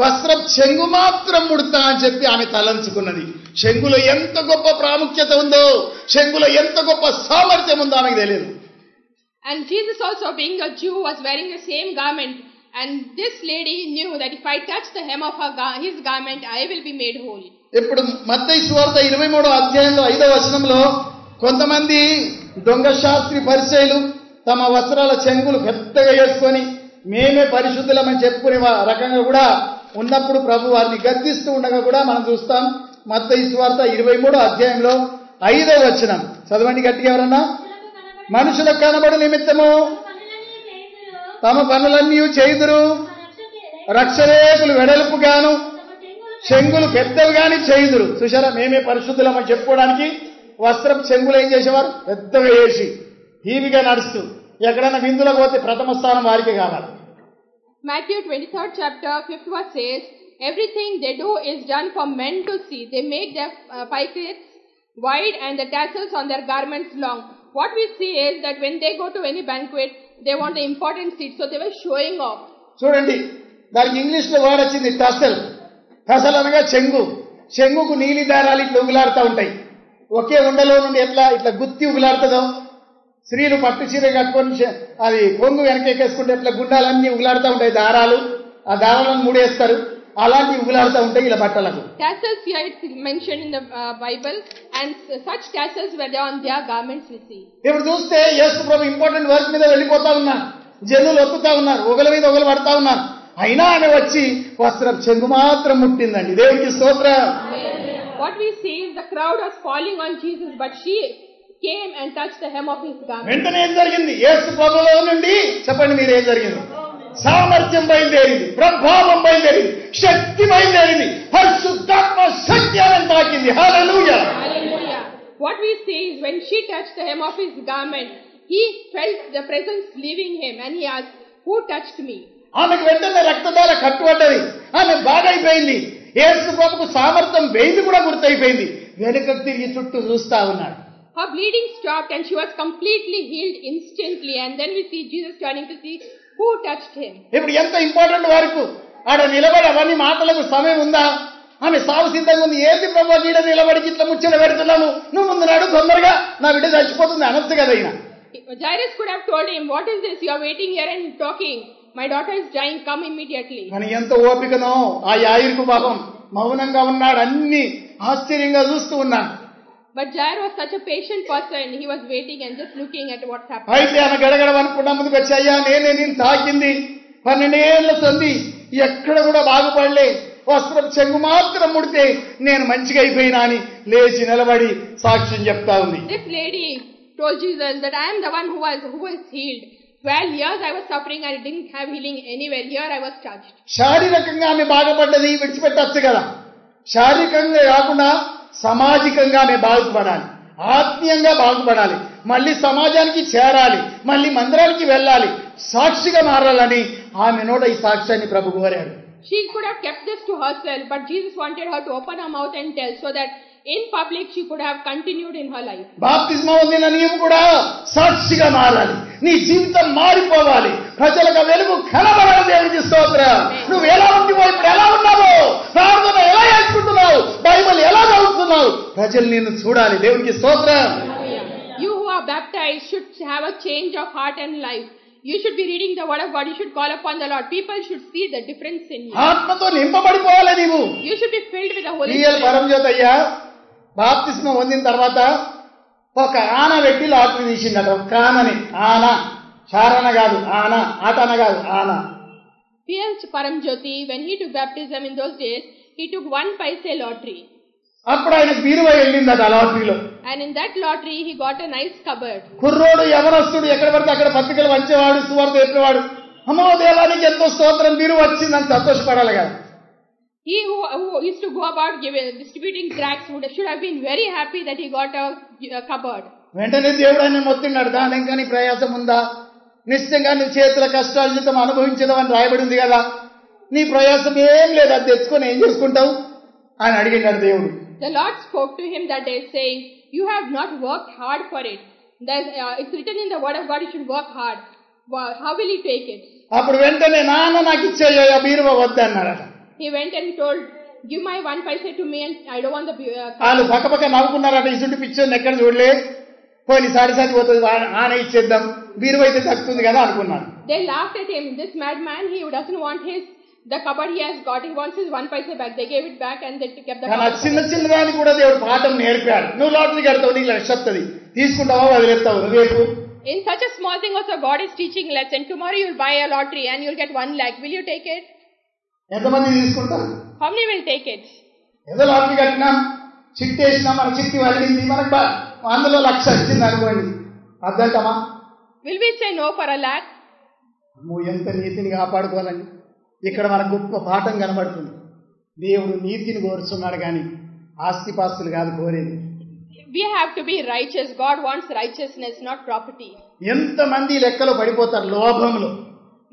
వస్త్రం చెంగు మాత్రం ముడతా అని చెప్పి ఆమె తలంచుకున్నది. చెంగులో ఎంత గొప్ప ప్రాముఖ్యత ఉందో, చెంగులో ఎంత గొప్ప సామర్థ్యం ఉందో ఆమెకు తెలియదు. And Jesus also, being a Jew, was wearing the same garment, and this lady knew that if I touch the hem of his garment, I will be made whole. ఇప్పుడు మత్తయి సువార్త 23వ అధ్యాయంలో 5వ వచనంలో కొంతమంది దొంగ శాస్త్రి పరిచయులు తమ వస్త్రాల చెంగులు పెద్దగా వేసుకొని మేమే పరిశుద్ధులమని చెప్పుకునే రకంగా కూడా ఉన్నప్పుడు ప్రభు వారిని గద్దిస్తూ ఉండగా కూడా మనం చూస్తాం. మత్తయి సువార్త 23వ అధ్యాయంలో 5వ వచనం చదవండి గట్టిగా ఎవరన్నా. మనుషులకు కనబడు నిమిత్తము తమ పనులన్నీ చేయుదురు, రక్షరేకులు వెడల్పుగాను చెంగులు పెద్దవిగాని చేయుదురు. చూశారా, మేమే పరిశుద్ధులమని చెప్పుకోవడానికి వస్త్రం చెంగులు ఏం చేసేవారు, పెద్దగా వేసి హీవిగా నడుస్తూ ఎక్కడైనా విందులకు పోతే ప్రథమ స్థానం వారికి కావాలి. Matthew 23rd chapter 5th verse says, everything they do is done for men to see. They make their paiklets wide and the tassels on their garments long. What we see is that when they go to any banquet, they want the important seats, so they were showing off. చూడండి, దానికి ఇంగ్లీష్ లో వర్డ్ వచ్చింది టసల్. టసల్ అనగా చెంగు. చెంగుకు నీలి దారాలు ఇట్లా ఉగులాడుతూ ఉంటాయి. ఒకే ఉండలో నుండి ఇట్లా గుత్తి ఉగులాడుతుందో, స్త్రీలు పట్టు చీర కట్టుకొని అది కొంగు వెనకేసుకుంటే ఇట్లా గుండాలన్నీ ఉగులాడుతూ ఉంటాయి దారాలు. ఆ దారాలను మూడేస్తారు, అలాంటి ఉగులాడుతూ ఉంటాయి ఇలా బట్టలకు. Tassels here it's mentioned in the Bible, and such tassels were there on their garments we see. ఇప్పుడు చూస్తే యేసు ప్రభు ఇంపార్టెంట్ వర్క్ మీద వెళ్ళిపోతా ఉన్నారు, జనులు ఒత్తుతా ఉన్నారు, ఒకల మీద ఒకరు పడతా ఉన్నారు. అయినా ఆమె వచ్చి వస్త్రం చెంగు మాత్రం ముట్టిందండి. దేవునికి స్తోత్రం. What we see is the crowd was falling on Jesus, but she came and touched the hem of his garment. వెంటనే ఏం జరిగింది? యేసు ప్రభులో నుండి చెప్పండి మీరు ఏం జరిగింది? సామర్థ్యం బయలుదేరింది, ప్రభావం బయలుదేరింది, శక్తి బయలుదేరింది, పరిశుద్ధాత్మ శక్తి ఆమెను తాకింది. హల్లెలూయా. Hallelujah. What we see is when she touched the hem of his garment, he felt the presence leaving him, and he asked, who touched me? ఆమెకు వెంటనే రక్తధార కట్టుబడ్డది, ఆమె బాగైపోయింది. యేసు ప్రభుకు సామర్థ్యం వేయింది కూడా గుర్తయిపోయింది. వెనుకకు తిరిగి చుట్టూ చూస్తా ఉన్నాడు. Her bleeding stopped and she was completely healed instantly, and then we see Jesus turning to see who touched him. ఇప్పుడు ఎంత ఇంపార్టెంట్ వరకు ఆడ నిలబడి అవన్నీ మాటలకు సమయం ఉందా? ఆమె సాగు సిద్ధంగా ఉంది. ఏంటి ప్రభు గీడ నిలబడికి ఇట్లా ముచ్చట పెడుతున్నాము, నువ్వు ముందు నాడు తొందరగా నా బిడ్డ చచ్చిపోతుంది అనొచ్చు కదా. అయినా Jairus could have told him, what is this, you are waiting here and talking, my daughter is dying, come immediately. అని ఎంత ఓపికనో ఆ యాయిరుకు పాపం మౌనంగా ఉన్నాడు, అన్ని ఆశ్చర్యంగా చూస్తూ ఉన్నాడు. But Jair was such a patient person, he was waiting and just looking at what's happening. అయితే ఆమె గడగడ అనుకున్న ముందుకు వచ్చి, అయ్యా నేనే నేను తాకింది, 12 ఏళ్ల సంధి ఎక్కడ కూడా బాగుపడలే, వస్త్రం చెంగు మాత్రం ముడితే నేను మంచిగా అయిపోయినా అని లేచి నిలబడి సాక్ష్యం చెప్తా ఉంది. This lady told Jesus that I am the one who was healed. 12 years I was suffering and I didn't have healing anywhere. Here I was touched. శారీరకంగా ఆమె బాగుపడ్డది, విడిచిపెట్టచ్చు కదా. శారీరకంగా కాకుండా సమాజికంగా ఆమె బాగుపడాలి, ఆత్మీయంగా బాగుపడాలి, మళ్ళీ సమాజానికి చేరాలి, మళ్ళీ మందిరానికి వెళ్ళాలి, సాక్షిగా మారాలని ఆమె నోట ఈ సాక్ష్యాన్ని ప్రభు కోరాడు. She could have kept this to herself, but Jesus wanted her to open her mouth and tell, so that in public she could have continued in her life. బాప్తిస్మా పొందిన నీవు కూడా సాక్షిగా మారాలి, నీ జీవితం మారిపోవాలి, ప్రజలకు వెలుగు కనబడాలి. దేవునికి స్తోత్రం. నువ్వు ఎలా ఉన్నావో, ఇప్పుడు ఎలా ఉన్నావో, ప్రార్థన ఎలా చేసుకుంటున్నావు, బైబిల్ ఎలా చదువుతున్నావు, ప్రజలు నిన్ను చూడాలి. దేవునికి స్తోత్రం. You who are baptized should have a change of heart and life. You should be reading the word of God. You should call upon the Lord. People should see the difference in you. ఆత్మతో నింపబడిపోవాలి నీవు. You should be filled with the Holy Spirit. పరమజ్యోతయ్య బాప్తిస్మం పొందిన తర్వాత ఒక ఆన పెట్టి లాటరీ తీసిందట. ఒక ఆనని, ఆన చారణ కాదు, ఆన ఆటన కాదు, ఆన. P.L. Paramjyoti, when he took baptism in those days, he took 1 paise lottery. అప్పుడు ఆయన బీరువా వెళ్ళిందట ఆ లాటరీలో. And in that lottery he got a nice cupboard. కుర్రోడు యవనస్తుడు ఎక్కడ పడితే అక్కడ పత్రికలు వంచేవాడు, సువార్త చెప్పేవాడు. అమ్మో దేవానికి ఎంతో స్తోత్రం, బీరువా వచ్చిందని సంతోషపడాలి కదా. He who used to go about distributing tracts should have been very happy that he got a cupboard. వెంటనే దేవుడు ఆయన మొత్తిన్నాడు, దాని ఇంకా నీ ప్రయాసం ఉందా, నిశ్చయంగా నీ చేతుల కష్టార్జితం అనుభవించదమని రాయబడి ఉంది కదా, నీ ప్రయాసం ఏం లేదు, అది తెచ్చుకొని ఏం చేసుకుంటావు అని అడిగినాడు దేవుడు. The Lord spoke to him that day saying, you have not worked hard for it. It's written in the word of God you should work hard. How will you take it? అప్పుడు వెంటనే నాన్న నాకు ఇచ్చేయ్యా బీరువా వద్దన్నాడట. He went and told, give my 1 paisa to me and I don't want the వాళ్ళు పక్క నవ్వుకున్నారట. ఇసుంటి పిచ్చోని ఎక్కడ చూడలే, పోయి సారి పోతుంది ఆనే ఇచ్చేద్దాం, బీరువా అయితే తగ్గుతుంది కదా అనుకున్నాను. They laughed at him. This madman, he doesn't want the cupboard he has got, he wants his 1 paisa back. They gave it back and they kept the cupboard. చిన్న దాన్ని కూడా దేవుడు పాఠం నేర్పాడు. నువ్వు లాటరీ కడతావు, నీకు లక్ష వస్తుంది, తీసుకుంటావా వదిలేస్తావు రేపు. In such a small thing also God is teaching lesson. Tomorrow you'll buy a lottery and you'll get 1 lakh. Will you take it? ఎంతమంది తీసుకుంటారు? How many will take it? ఏదో లాటరీ కట్టినాం, చిట్టి వేసినాం, మన చిట్టి వదిలింది, మనకు అందులో లక్ష వచ్చింది అనుకోండి, అద్దంటమా? Will we say no for 1 lakh? ఎంత నీతిని కాపాడుకోవాలండి. ఇక్కడ మనకు గొప్ప పాఠం కనబడుతుంది. దేవుడు నీతిని కోరుతున్నాడు కానీ ఆస్తిపాస్తులు కాదు కోరేది. We have to be righteous. God wants righteousness, not property. ఎంతమంది లెక్కలో పడిపోతారు లోభంలో.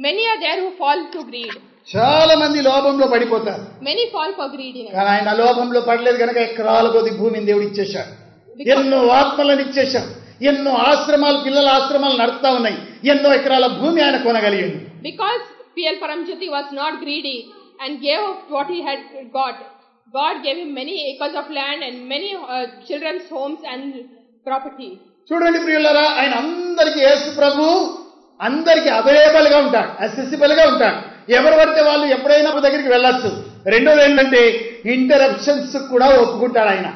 Many are there who fall to greed. చాలా మంది లోభంలో పడిపోతారు. Many fall for greediness. కానీ ఆయన లోభంలో పడలేదు కనుక ఎకరాల కొద్ది భూమిని దేవుడు ఇచ్చేశాడు. ఎన్నో ఆత్మలను ఇచ్చేశాడు. ఎన్నో ఆశ్రమాలు, పిల్లల ఆశ్రమాలు నడుస్తా ఉన్నాయి. ఎన్నో ఎకరాల భూమి ఆయన కొనగలిగింది. Because P.L. Paramjyoti was not greedy and gave what he had got, God gave him many acres of land and many children's homes and property. చూడండి ప్రియులారా, ఆయన అందరికి యేసు ప్రభు అందరికి అవైలబుల్ గా ఉంటాడు, అసెసిబుల్ గా ఉంటాడు. ఎవరు పడితే వాళ్ళు ఎప్పుడైనా దగ్గరికి వెళ్ళొచ్చు. రెండోది ఏంటంటే ఇంటరప్షన్స్ కూడా ఒప్పుకుంటాడు ఆయన.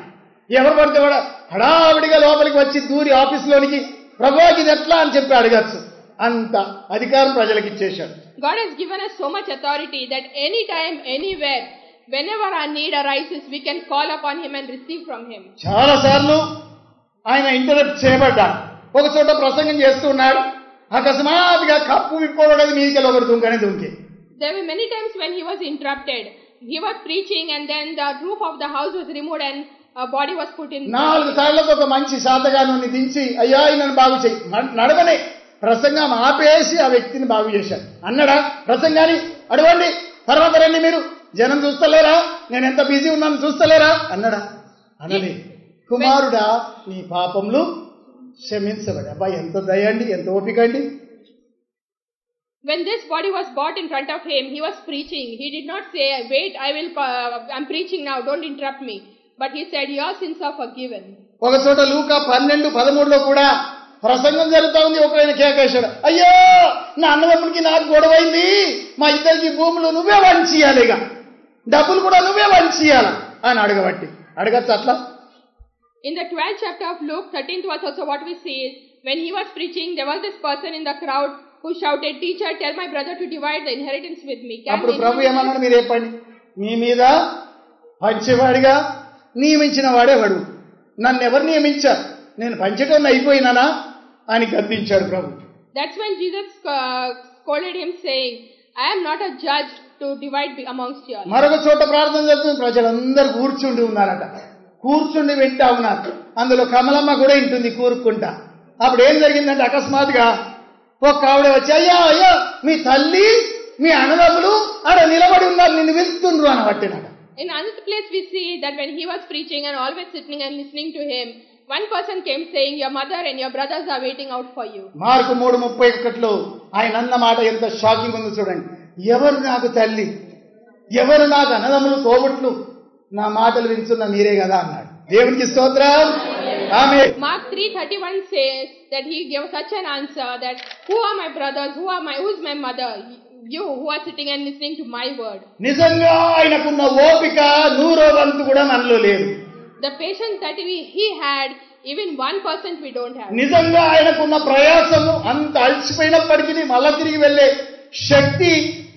ఎవరు పడితే కూడా హడావిడిగా లోపలికి వచ్చి దూరి ఆఫీసులోనికి ప్రభు ఇది ఎట్లా అని చెప్పి అడగచ్చు. అంత అధికారం ప్రజలకు ఇచ్చేశాడు. God has given us so much authority that anytime, anywhere, whenever our need arises, we can call upon him and receive from him. చాలా సార్లు ఆయన ఇంటరప్ట్ చేయబడ్డాడు. ఒక చోట ప్రసంగం చేస్తున్నాడు, అకస్మాత్తుగా కప్పు విప్పబడేది మీదికి ఒకటి దుంకి. There were many times when he was interrupted. He was preaching and then the roof of the house was removed and a body was put in. 4 సార్లకు ఒక మంచి శాతగానుని దించి అయ్యా నన్ను బాగు చేయి, నడవనే ప్రసంగం ఆపేసి ఆ వ్యక్తిని బాగు చేశాడు. అన్నాడా ప్రసంగాన్ని? అడవండి, తర్వాత రండి, మీరు జనం చూస్తలేరా, నేను ఎంత బిజీ ఉన్నాను చూస్తలేరా అన్నాడా? అనలే. కుమారుడా నీ పాపములు క్షమించబడి. అబ్బాయి ఎంత దయండి, ఎంత ఓపిక అండి. When this body was brought in front of him, he was preaching. He did not say, wait, I'm preaching now, don't interrupt me. But he said, your sins are forgiven. ఒక చోట లూకా 12:13 కూడా ప్రసంగం జరుగుతా ఉంది. ఒకరైన కేకేశాడు, అయ్యో నా అన్నదమ్మునికి నాకు గొడవైంది, మా ఇద్దరికి భూములు నువ్వే వంచియాలి, ఇక డబ్బులు కూడా నువ్వే వంచియాలి అని అడగచ్చు అట్లా. In the 12th chapter of Luke, 13th verse also what we see is, when he was preaching, there was this person in the crowd who shouted, teacher, tell my brother to divide the inheritance with me. అప్పుడు ప్రభు ఏమన్నాడు? మీరు చెప్పండి, మీ మీద పంచేవాడిగా నియమించిన వాడేవాడు, నన్ను ఎవరు నియమించారు, నేను పంచటం అయిపోయినానా అని గద్దించాడు ప్రభు. That's when Jesus scolded him saying, I am not a judge to divide amongst you. మరొక చోట ప్రార్థన చేస్తుంది, ప్రజలందరూ కూర్చుండి ఉన్నారట. కూర్చుండి వింటా ఉన్నారు. అందులో కమలమ్మ కూడా ఇంటుంది కూరుకుంటా. అప్పుడు ఏం జరిగిందంటే అకస్మాత్తుగా ఒక ఆవిడ వచ్చి, అయ్యా మీ తల్లి మీ అన్నదమ్ములు ఆడ నిలబడి ఉన్నారు, నిన్ను వెళ్తుండ్రు అని పట్టినాడు. In another place we see that when he was preaching and always sitting and listening to him, one person came saying, your mother and your brothers are waiting out for you. Mark 3:31 ఆయన అన్న మాట ఎంత షాకింగ్ ఉందో చూడండి. ఎవరు నాకు తల్లి, ఎవరు నాకు అన్నదమ్ములు, తోబుట్లు, నా మాటలు వింటున్న మీరే కదా అన్నాడు. దేవునికి స్తోత్రం. ఆమేన్. Mark 3:31 says that he gave such an answer that who are my brothers, who's my mother, you who are sitting and listening to my word. నిజంగా ఆయనకున్న ఓపిక 100వ వంతు కూడా మనలో లేదు. The patience that he had, even 1% we don't have. నిజంగా ఆయనకున్న ప్రయాసము అంత అలసిపోయినప్పటికీ మళ్ళా తిరిగి వెళ్ళే శక్తి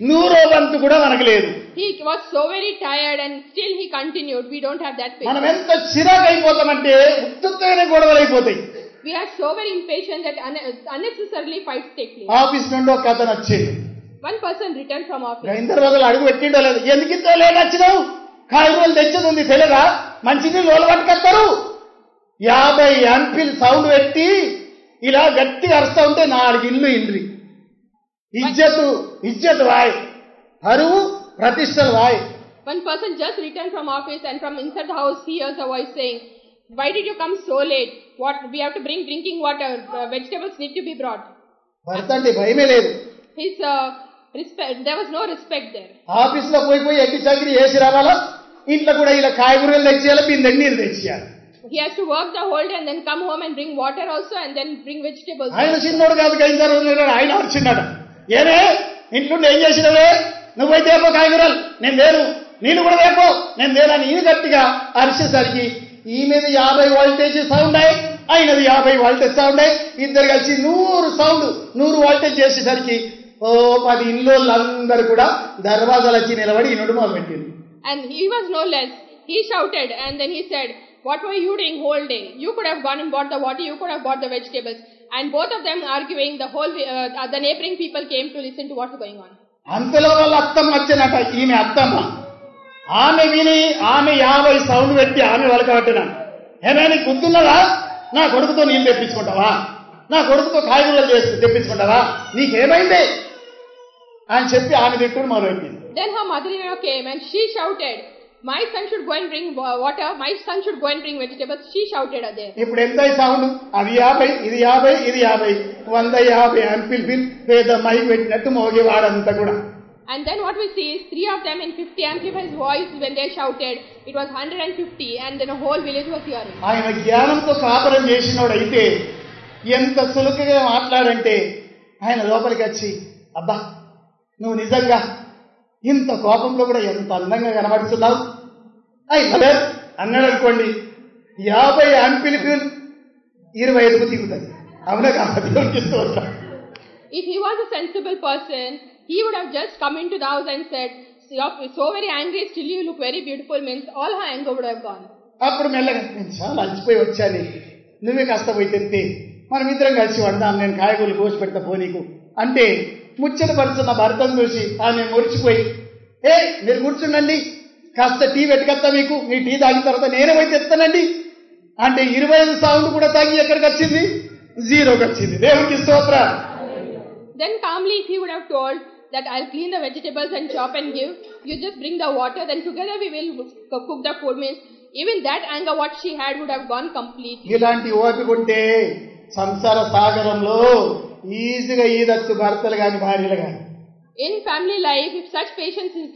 100వ వంతు కూడా మనకు లేదు. He was so very tired and still he continued. We don't have that patience. మనం ఎంత చిరాకు అయిపోతామంటే ఉత్తగానే గొడవలు అయిపోతాయి. We are so very impatient that unnecessarily fights take place. Office నుండి ఒక అతను వచ్చిండు. One person returned from office. ఇందరు రోజులు అడుగు పెట్టిండో లేదు, ఎందుకు ఇంత లేట్ వచ్చినావు, కాయగూరలు తెచ్చేది ఉంది తెలియదా, మంచినీళ్ళు వాళ్ళు పట్టుకొస్తారు. 50 యాంపిల్ సౌండ్ పెట్టి ఇలా గట్టిగా అరుస్తా ఉంటే 4 ఇల్లు ఇండ్రి ఇజ్జత్ వాయ్, పరువు ప్రతిష్టలు వాయ్. One person just returned from office and from inside the house he hears a voice saying, "Why did you come so late? What, we have to bring drinking water, vegetables need to be brought." భర్త అంటే భయమే లేదు. His respect, there was no respect there. Office లో పోయి ఎక్కి చగిరి వేసి రావాలా, ఇంట్లో కూడా ఇలా కాయగూరలు తెచ్చేయాలి, బిందె నీళ్ళు తెచ్చేయాలి. He has to work the whole day and then come home and bring water also and then bring vegetables. ఆయన చిన్నోడు కాదు, ఆయన వచ్చిన్నాడు. ఏమే ఇంట్లో ఏం చేసినవే, నువ్వైతే ఏపో కాయగూరలు, నేను లేను, నీళ్ళు కూడా వేపో, నేను లేనని ఈయన గట్టిగా అరిచేసరికి ఈమెది 50 వోల్టేజ్ సౌండ్ అయ్యి, ఆయనది 50 వోల్టేజ్ సౌండ్ అయ్యి, ఇద్దరు కలిసి 100 వోల్టేజ్ చేసేసరికి 10 ఇళ్ళోళ్ళందరూ కూడా దర్వాజాలకి నిలబడి ఈనుడు మొదలుపెట్టింది. And he was no less. He shouted and then he said, "What were you doing whole day? You could have gone and bought the water, you could have bought the vegetables." And both of them arguing, the neighboring people came to listen to what's going on. అంతలో వాళ్ళ అత్తమ్మ వచ్చానట, ఈమె అత్తమ్మ. ఆమె విని ఆమె 50 సౌండ్ పెట్టి ఆమె వలకబట్టినాను. ఏమైనా గుర్తున్నదా, నా కొడుకుతో నీళ్ళు తెప్పించుకుంటావా, నా కొడుకుతో కాయగూరలు చేసి తెప్పించుకుంటావా, నీకేమైంది అని చెప్పి ఆమె తిట్టుడు మొదలుపెట్టింది. Then her mother-in-law came and she shouted, "My son should go and bring water, my son should go and bring vegetables." She shouted at them. ఇప్పుడు ఎంత సౌండ్, అది 50, ఇది 50, ఇది 50, 150 అని పిలిపి పేద మైక్ పెట్టినట్టు మోగేవాడంతా కూడా. And then what we see is 3 of them in 50 amplified voice when they shouted. It was 150 and then a whole village was hearing. ఆయన జ్ఞానంతో కాపురం చేసినోడైతే ఎంత సులుకుగా మాట్లాడంటే ఆయన లోపలికి వచ్చి, అబ్బా నువ్వు నిజంగా ఇంత కోపంలో కూడా ఎంత అందంగా కనబడుతున్నావు అన్నాడు అనుకోండి, 50 అన్పిలిపి 25కు దిగుతుంది. అవునా కాబట్టి If he was a sensible person, he would have just come into the house and said, "You're so very angry, still you look very beautiful," means all her anger would have gone. అప్పుడు మెల్లగా, నేను చాలా అలసిపోయి వచ్చాను, నువ్వే కాస్త పోయి తెస్తే మనం ఇద్దరం కలిసి వండాం, నేను కాయగూరలు కోసి పెడతా పో నీకు అంటే, ముచ్చట పరుచున్న భర్తను చూసి ఆమె మురిచిపోయి, మీరు కూర్చుండండి, కాస్త టీ పెట్టుకొస్తా మీకు, మీ టీ తాగిన తర్వాత నేనే పోయి తెస్తానండి అంటే 25 సౌండ్ కూడా తాగి ఎక్కడికి వచ్చింది, 0కి వచ్చింది. దేవుడికి స్తోత్రం. Then calmly if he would have told that I'll clean the vegetables and chop and give, you just bring the water, then together we will cook the food, means even that anger what she had would have gone completely. ఇలాంటి ఓపిక ఉంటే సంసార సాగరంలో ఈజీగా ఈదచ్చు భర్తలు గాని భార్యలు గాని. In family life, if such patience is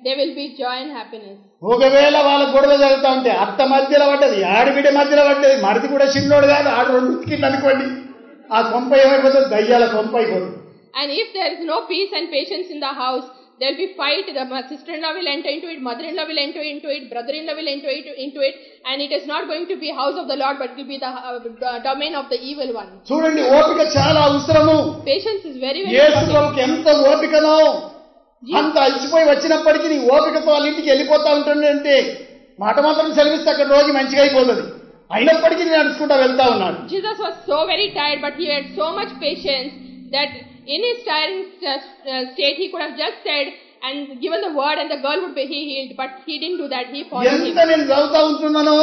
there will be joy and happiness. ఒకవేళ వాళ్ళ గొడవ జరుగుతూ ఉంటే అత్త మధ్యలో పడ్డది, ఆడబిడ్డ మధ్యలో పడ్డది, మరిది కూడా చిన్నోడు కాదు, ఆడు 2 ఉతికింది అనుకోండి, ఆ కొంప ఏమైపోతుంది, దయ్యాల కొంప అయిపోతుంది. And if there is no peace and patience in the house, there will be fight. The sister-in-law will enter into it, mother-in-law will enter into it, brother-in-law will enter into it, and it is not going to be house of the Lord, but it will be the domain of the evil one. చూడండి, ఓపిక చాలా అవసరము. Patience is very very Yesu important. ప్రభువుకి ఎంత ఓపికనో, అంత అలసిపోయి వచ్చినప్పటికీ నీ ఓపికతో వాళ్ళ ఇంటికి వెళ్ళిపోతా ఉంటుందంటే మాట మాత్రం సెలవిస్తే అక్కడ రోగి మంచిగా అయిపోతుంది, అయినప్పటికీ నేను నడుచుకుంటా వెళ్తా ఉన్నాడు. Jesus was so very tired, but he had so much patience that in his tiring state he could have just said and given the word and the girl would be healed, but he didn't do that. He followed him. ఎంత నేను చదువుతా ఉంటున్నానో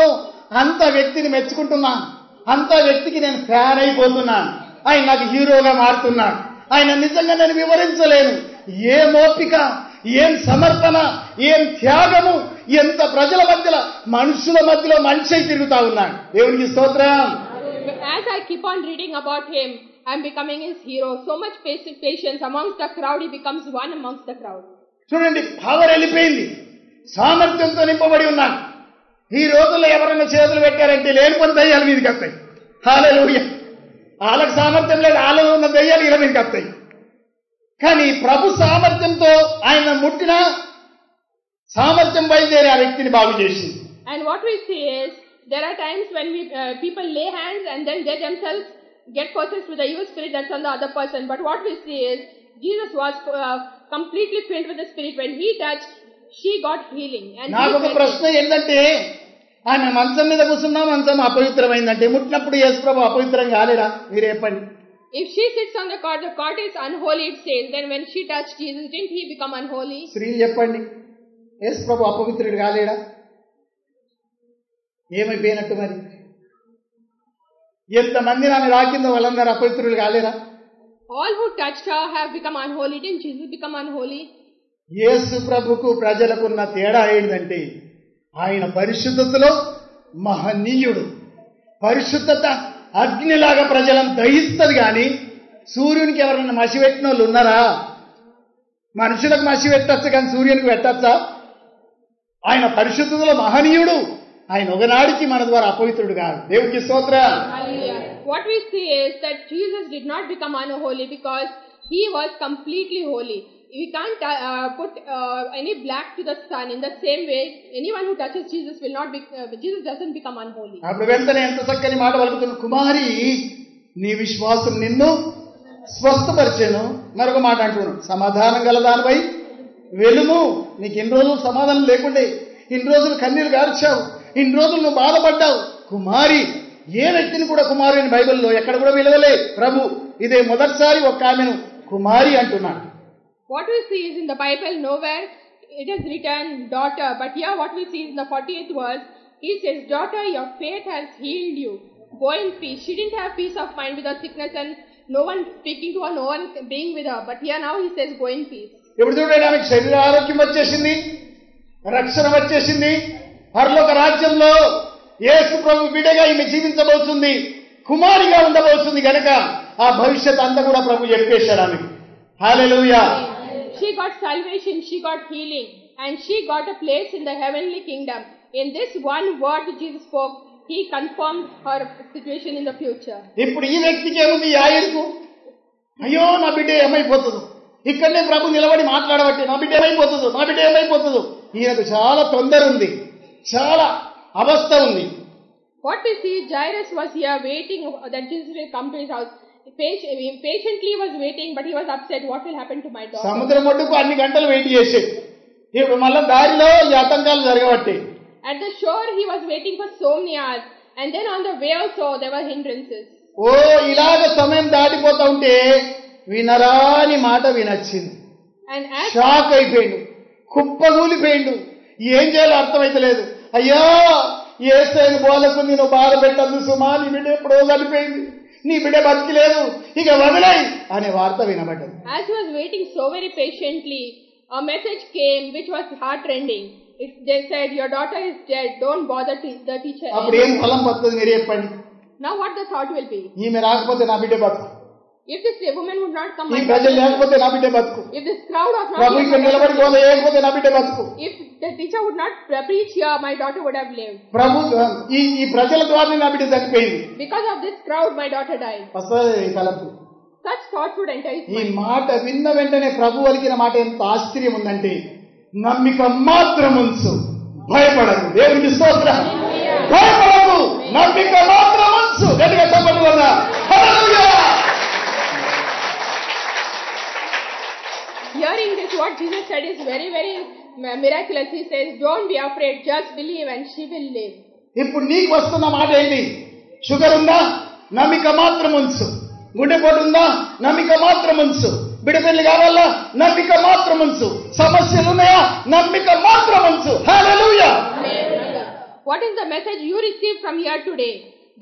అంత వ్యక్తిని మెచ్చుకుంటున్నాను, అంత వ్యక్తికి నేను ఫ్యాన్ అయిపోతున్నాను, ఆయన నాకు హీరోగా మారుతున్నాడు. ఆయన నిజంగా నేను వివరించలేను. ఏం ఓపిక, ఏం సమర్పణ, ఏం త్యాగము, ఎంత ప్రజల మధ్యలో మనుషుల మధ్యలో మనిషి తిరుగుతా ఉన్నాడు. దేవునికి స్తోత్రం. As I keep on reading about him, I am becoming his hero. So much patience amongst the crowd, he becomes one amongst the crowd. చూడండి, పవర్ వెళ్ళిపోయింది, సామర్థ్యంతో నింపబడి ఉన్నాను. ఈ రోజుల్లో ఎవరైనా చేతులు పెట్టారంటే లేని పని దయ్యాల మీదకి వస్తాయి. హల్లెలూయా. వాళ్ళకి సామర్థ్యం లేదు, వాళ్ళలో ఉన్న దయ్యాలు ఇలా మీదకి వస్తాయి. కానీ ప్రభు సామర్థ్యంతో ఆయన ముట్టిన సామర్థ్యం బయలుదేరి ఆ వ్యక్తిని బాగు చేసింది. And what we see is, there are times when people lay hands and then they themselves get possessed with the evil spirit that's on the other person. But what we see is, Jesus was completely filled with the spirit. When he touched, she got healing. And నాకు ఒక ప్రశ్న ఏంటంటే, ఆమె మంచం మీద కూర్చున్నా మంచం అపవిత్రమైందంటే ముట్టినప్పుడు యేసు ప్రభు అపవిత్రం కాలేడా? మీరు చెప్పండి. If she sits on the cot is unholy, it says. Then when she touched Jesus, didn't he become unholy? స్త్రీలు చెప్పండి, యేసు ప్రభు అపవిత్రుడు కాలేడా? ఏమైపోయినట్టు మరి? ఎంతమంది ఆమె రాకిందో వాళ్ళందరూ అపవిత్రులు కాలేరా? All who touched her have become unholy. Didn't Jesus become unholy? యేసు ప్రభుకు ప్రజలకున్న తేడా ఏంటంటే ఆయన పరిశుద్ధతలో మహనీయుడు. పరిశుద్ధత అగ్నిలాగా ప్రజలను దహిస్తుంది కానీ సూర్యునికి ఎవరైనా మసి పెట్టిన వాళ్ళు ఉన్నారా? మనుషులకు మసి పెట్టచ్చు కానీ సూర్యునికి పెట్టచ్చా? ఆయన పరిశుద్ధతలో మహనీయుడు. ఆయన ఒకనాడికి మన ద్వారా అపవిత్రుడు కాదు. దేవునికి స్తోత్రం. What we see is that Jesus did not become unholy because he was completely holy. We can't put any black to the sun. In the same way, anyone who touches Jesus will not be. Jesus doesn't become unholy. అప్పుడు వెంటనే ఎంత చక్కని మాట పలుకుతున్న, కుమారి నీ విశ్వాసం నిన్ను స్వస్థపరిచెను. మరొక మాట అంటున్నాను, సమాధానం గలదానిపై వెలుము. నీకు ఇన్ని రోజులు సమాధానం లేకుండే, ఇన్ని రోజులు కన్నీరు గార్చావు, ఇన్ని రోజులు నువ్వు బాధపడ్డావు. కుమారి, ఏ వ్యక్తిని కూడా కుమారి అని బైబిల్లో ఎక్కడ కూడా పిలవలే ప్రభు. ఇదే మొదటిసారి ఒక ఆమెను కుమారి అంటున్నాడు. What we see is in the Bible nowhere it is written daughter, but here what we see is in the 40th verse, he says, daughter, your faith has healed you. Go in peace. She didn't have peace of mind with her sickness and no one speaking to her, no one being with her. But here now he says, go in peace. ఇప్పుడు చూడండి, ఆమెకు శరీర ఆరోగ్యం వచ్చేసింది, రక్షణ వచ్చేసింది. పరలోక రాజ్యంలో యేసు ప్రభు బిడ్డగా ఈమె జీవించబోతుంది, కుమారిగా ఉండబోతుంది. గనక ఆ భవిష్యత్ అంతా కూడా ప్రభు చెప్పేశాడు ఆమెకు. హల్లెలూయా. She got salvation, she got healing, and she got a place in the heavenly kingdom. In this one word that Jesus spoke, he confirmed her situation in the future. ఇప్పుడు ఈ వ్యక్తికి ఏముంది? యాయిరుకు అయ్యో నా బిడ్డ ఏమైపోతుందో, ఇక్కడనే ప్రభు నిలబడి మాట్లాడబట్టి నా బిడ్డ ఏమైపోతుందో, నా బిడ్డ ఏమైపోతుందో. ఈయనకు చాలా తొందర ఉంది, చాలా అవస్థ ఉంది. What we see, Jairus was here waiting that Jesus will come to his house. Patiently was waiting, but he was upset. What will happen to my daughter? సముద్రం ఒడ్డుకు అన్ని గంటలు వెయిట్ చేసేది. ఇప్పుడు మళ్ళీ దారిలో ఈ ఆటంకాలు జరగబట్టి At the shore he was waiting for so many hours, and then on the way also there were hindrances. ఓ ఇలాగ సమయం దాటిపోతా ఉంటే వినరాని మాట వినొచ్చింది. And as షాక్ అయిపోయిండు, కుప్పగూలిపోయిండు. ఏం చేయాలో అర్థమైతలేదు. అయ్యా యేసయ్యను బోలకు నేను బాధ పెట్టద్దు సుమా, నీ బిడ్డ ఎప్పుడో చనిపోయింది, నీ బిడ్డ బతికిలేదు, ఇక వదిలేయ్ అనే వార్త వినబడ్డది. As he was waiting so very patiently, a message came which was heart-rending. They said, your daughter is dead, don't bother the teacher. అప్పుడు ఏం ఫలం వస్తుంది మీరు చెప్పండి? Now what the thought will be? ఈమె రాకపోతే నా బిడ్డ బతుకు, If this woman would not come, ఈ ప్రజలు లేకపోతే నా బిడ్డ బతుకు, if this crowd was not ప్రభు ఇక్కడ నిలబడి బోధ చేయకపోతే నా బిడ్డ బతుకు, if the teacher would not preach here, my daughter would have lived. ప్రభు ఈ ప్రజల ద్వారా నా బిడ్డ చనిపోయింది. Because of this crowd, my daughter died. వస్తుంది తలపు. Such thoughts would enter his ఈ mind. మాట విన్న వెంటనే ప్రభు వలికిన మాట ఎంత ఆశ్చర్యం ఉందంటే, నమ్మిక మాత్రం ఉంచు, భయపడకు. దేవునికి స్తోత్రం. భయపడకు, నమ్మిక మాత్రం ఉంచు. గట్టిగా చెప్పండి కదా. హల్లెలూయా. Hearing this, what Jesus said is very, very miraculous. He says, don't be afraid, just believe and she will live. ఇప్పుడు నీకు వస్తున్న మాట ఏంటి? షుగర్ ఉందా? నమ్మిక మాత్రం ఉంచు. గుండెపోటు ఉందా? నమ్మిక మాత్రం ఉంచు. బిడ్డపెళ్లి కావాలా? నమ్మిక మాత్రం ఉంచు. సమస్యలు ఉన్నాయా? నమ్మిక మాత్రం ఉంచు. హల్లెలూయా. What is the message you receive from here today?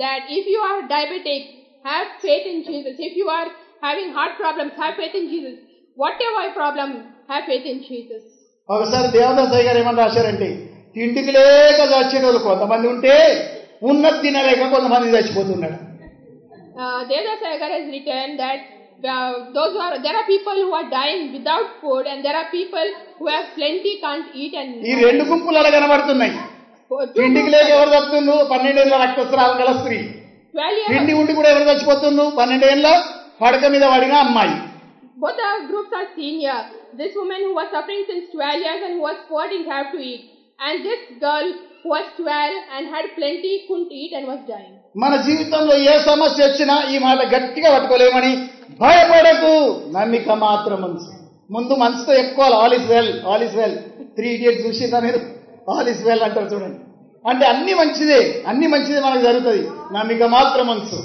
That if you are diabetic, have faith in Jesus. If you are having heart problems, have faith in Jesus. Whatever problem, have faith in Jesus. ఒకసారి దేవదాసయ్య గారు ఏమని రాశారంటే, తిండికి లేక చచ్చేటోళ్ళు కొంతమంది ఉంటే ఉన్నది తినలేక కొంతమంది చచ్చిపోతున్నాడు. Devdasa Agar has written that there are people who are dying without food, and there are people who have plenty can't eat. And ఈ రెండు గుంపులు అలా కనబడుతున్నాయి. తిండికి లేక ఎవరు చచ్చుతుండ్రు? 12 ఏళ్ల రక్తస్రావం గల స్త్రీ. తిండి ఉండి కూడా ఎవరు చచ్చిపోతుండ్రు? 12 ఏళ్ల పడక మీద పడిన అమ్మాయి. Both the groups are seen here. This woman who was suffering since 12 years and who was poor didn't have to eat, and this girl who was 12 and had plenty couldn't eat and was dying. మన జీవితంలో ఏ సమస్య వచ్చినా ఈ మాట గట్టిగా పట్టుకోలేమని, భయపడకు, నమ్మిక మాత్రం ఉంచు. ముందు మనసుతో చెప్పుకోవాలి, all is well, all is well. 3 Idiots చూసిందా మీరు? ఆల్ ఇస్ వెల్ అంటారు చూడండి. అంటే అన్ని మంచిదే, అన్ని మంచిదే మనకు జరుగుతుంది. నమ్మిక మాత్రం ఉంచు.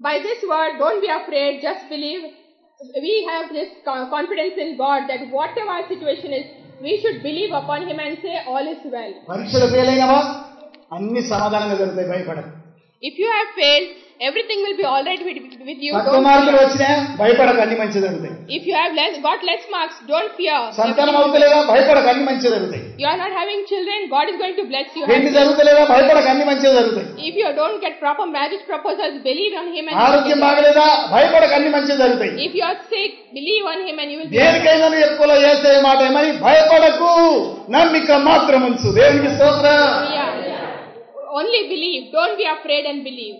By this word, don't be afraid, just believe. We have this confidence in God that whatever our situation is, we should believe upon Him and say all is well. పరీక్షలు ఫెయిల్ అయినవా? అన్ని సమాధానంగా జరుగుతాయి, భయపడకు. If you have failed, everything will be all right with you. తక్కువ మార్కులు వచ్చినా భయపడక, అన్ని మంచి జరుగుతాయి. If you have got less marks, don't fear. సంతానం అవుతలేదా, భయపడక, అన్ని మంచి జరుగుతాయి. You are not having children, God is going to bless you. పెళ్లి జరుగుతలేదా, భయపడక, అన్ని మంచి జరుగుతాయి. If you don't get proper marriage proposals, believe on Him. ఆరోగ్యం బాగలేదా, భయపడక, అన్ని మంచి జరుగుతాయి. If you are sick, believe on Him and you will be. దేనికైనా ఎక్కువ చేసే మాట ఏమని, భయపడకు, నమ్మిక మాత్రం ఉంచు. దేవునికి స్తోత్రం. Only believe, don't be afraid and believe.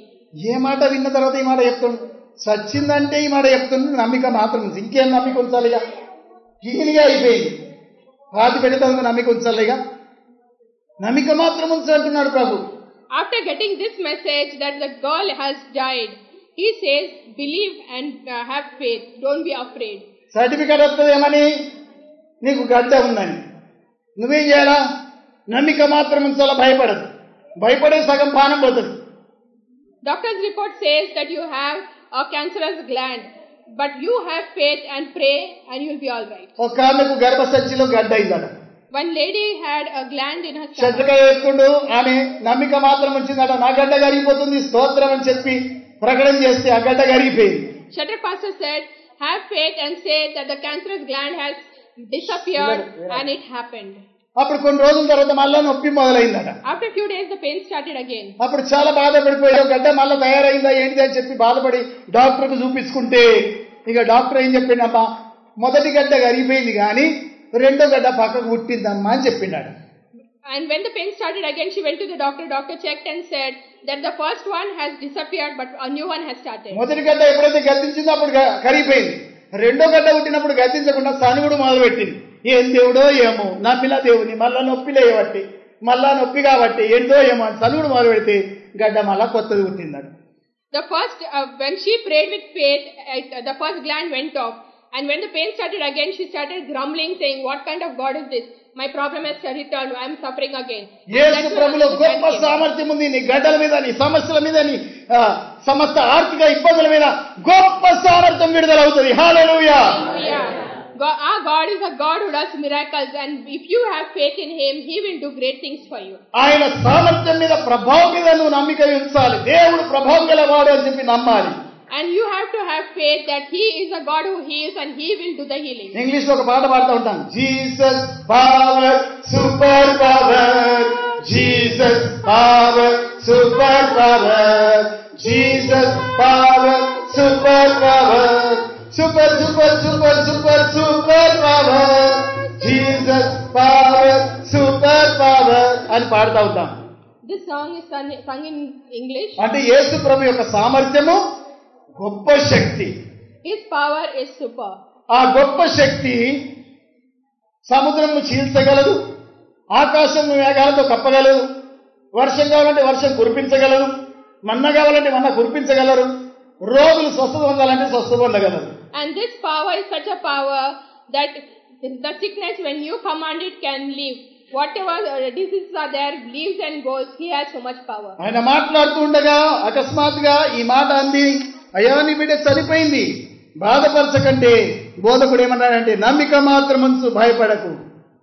ఏ మాట విన్న తర్వాత ఈ మాట చెప్తుండు, సచ్చిందంటే ఈ మాట చెప్తుండు, నమ్మిక మాత్రం ఉంచు. ఇంకేం నమ్మిక ఉంచాలిగా, ఈనిగా అయిపోయింది. రాతి పెడతాను నమ్మిక ఉంచాలిగా, నమ్మిక మాత్రం ఉంచు అంటున్నాడు ప్రభు. After getting this message that the girl has died, he says, believe and have faith, don't be afraid. Certificate వస్తుంది ఏమని, నీకు గడ్డ ఉందని. నువ్వేం చేయాలా, నమ్మిక మాత్రం ఉంచాలా, భయపడదు. భయపడే సగం పానం పోతుంది. Doctor's report says that you have a cancerous gland, but you have faith and pray and you will be all right. ఒక ఆమెకు గర్భసంచిలో గడ్డ అయిందట. One lady had a gland in her stomach. చెట్టుగా వేసుకుంటూ ఆమె నమ్మిక మాత్రం ఉంచిందట, నా గడ్డ కరిగిపోతుంది, స్తోత్రం అని చెప్పి ప్రకటన చేస్తే ఆ గడ్డ కరిగిపోయింది. Shutter pastor said, have faith and say that the cancerous gland has disappeared and it happened. అప్పుడు కొన్ని రోజుల తర్వాత మళ్ళా నొప్పి మొదలైందట. After a few days the pain started again. అప్పుడు చాలా బాధపడిపోయావు, గడ్డ మళ్ళా తయారైందా ఏంటిది అని చెప్పి బాధపడి డాక్టర్కు చూపించుకుంటే, ఇక డాక్టర్ ఏం చెప్పిండమ్మా, మొదటి గడ్డ కరిగిపోయింది కానీ రెండో గడ్డ పక్కకు పుట్టిందమ్మా అని చెప్పిండాడు. And when the pain started again, she went to the doctor. Doctor checked and said that the first one has disappeared but a new one has started. మొదటి గడ్డ ఎప్పుడైతే గద్దించిందో అప్పుడు కరిగిపోయింది. రెండో గడ్డ పుట్టినప్పుడు గద్దించకుండా సనుగుడు మొదలుపెట్టింది. ఏం దేవుడో ఏమో, నమ్మిన దేవుని మళ్ళా నొప్పి లేవట్టి, మళ్ళా నొప్పి కాబట్టి ఏంటో ఏమో అని సనుగుడు మొదలు పెడితే గడ్డ మళ్ళా కొత్తది పుట్టిందట. The first, when she prayed with faith, the first gland went off. And when the pain started again, she started grumbling, saying, what kind of God is this? My problem has returned. I am suffering again. యేసు ప్రభులో గొప్ప సామర్థ్యం ఉంది. నీ గడ్డల మీద, నీ సమస్యల మీద, నీ సమస్త ఆర్థిక ఇబ్బందుల మీద గొప్ప సామర్థ్యం విడుదలవుతుంది. హల్లెలూయా. Our God is a God who does miracles, and if you have faith in Him, He will do great things for you. ఆయన సామర్థ్యం మీద, ప్రభావం మీద నువ్వు నమ్మిక ఉంచాలి. దేవుడు ప్రభావం గలవాడు అని చెప్పి నమ్మాలి. And you have to have faith that He is a God who heals and He will do the healing. English లో ఒక పాట పాడుతూ ఉంటాను, Jesus power super power, Jesus power super power, Jesus power super power, super super super super super power, Jesus power super power అని పాడుతూ ఉంటాం. This song is sung in English. అంటే యేసు ప్రభు యొక్క సామర్థ్యము గొప్ప శక్తి. His power is super. ఆ గొప్ప శక్తి సముద్రము చీల్చగలదు, ఆకాశం మేఘాలతో కప్పగలదు, వర్షం కావాలంటే వర్షం కురిపించగలదు, మన్న కావాలంటే మన్న కురిపించగలరు, రోగులు స్వస్థత పొందాలంటే స్వస్థత పొందగలరు. And this power is such a power that the sickness, when you command it, can leave. Whatever diseases are there, leaves and goes. He has so much power. ఆయన మాట్లాడుతూ ఉండగా అకస్మాత్తుగా ఈ మాట అంది, అయ్యా నీ బిడ్డ చనిపోయింది, బాధపరచకంటే. బోధకుడు ఏమన్నాడంటే, నమ్మిక మాత్రం ఉంచు, భయపడకు.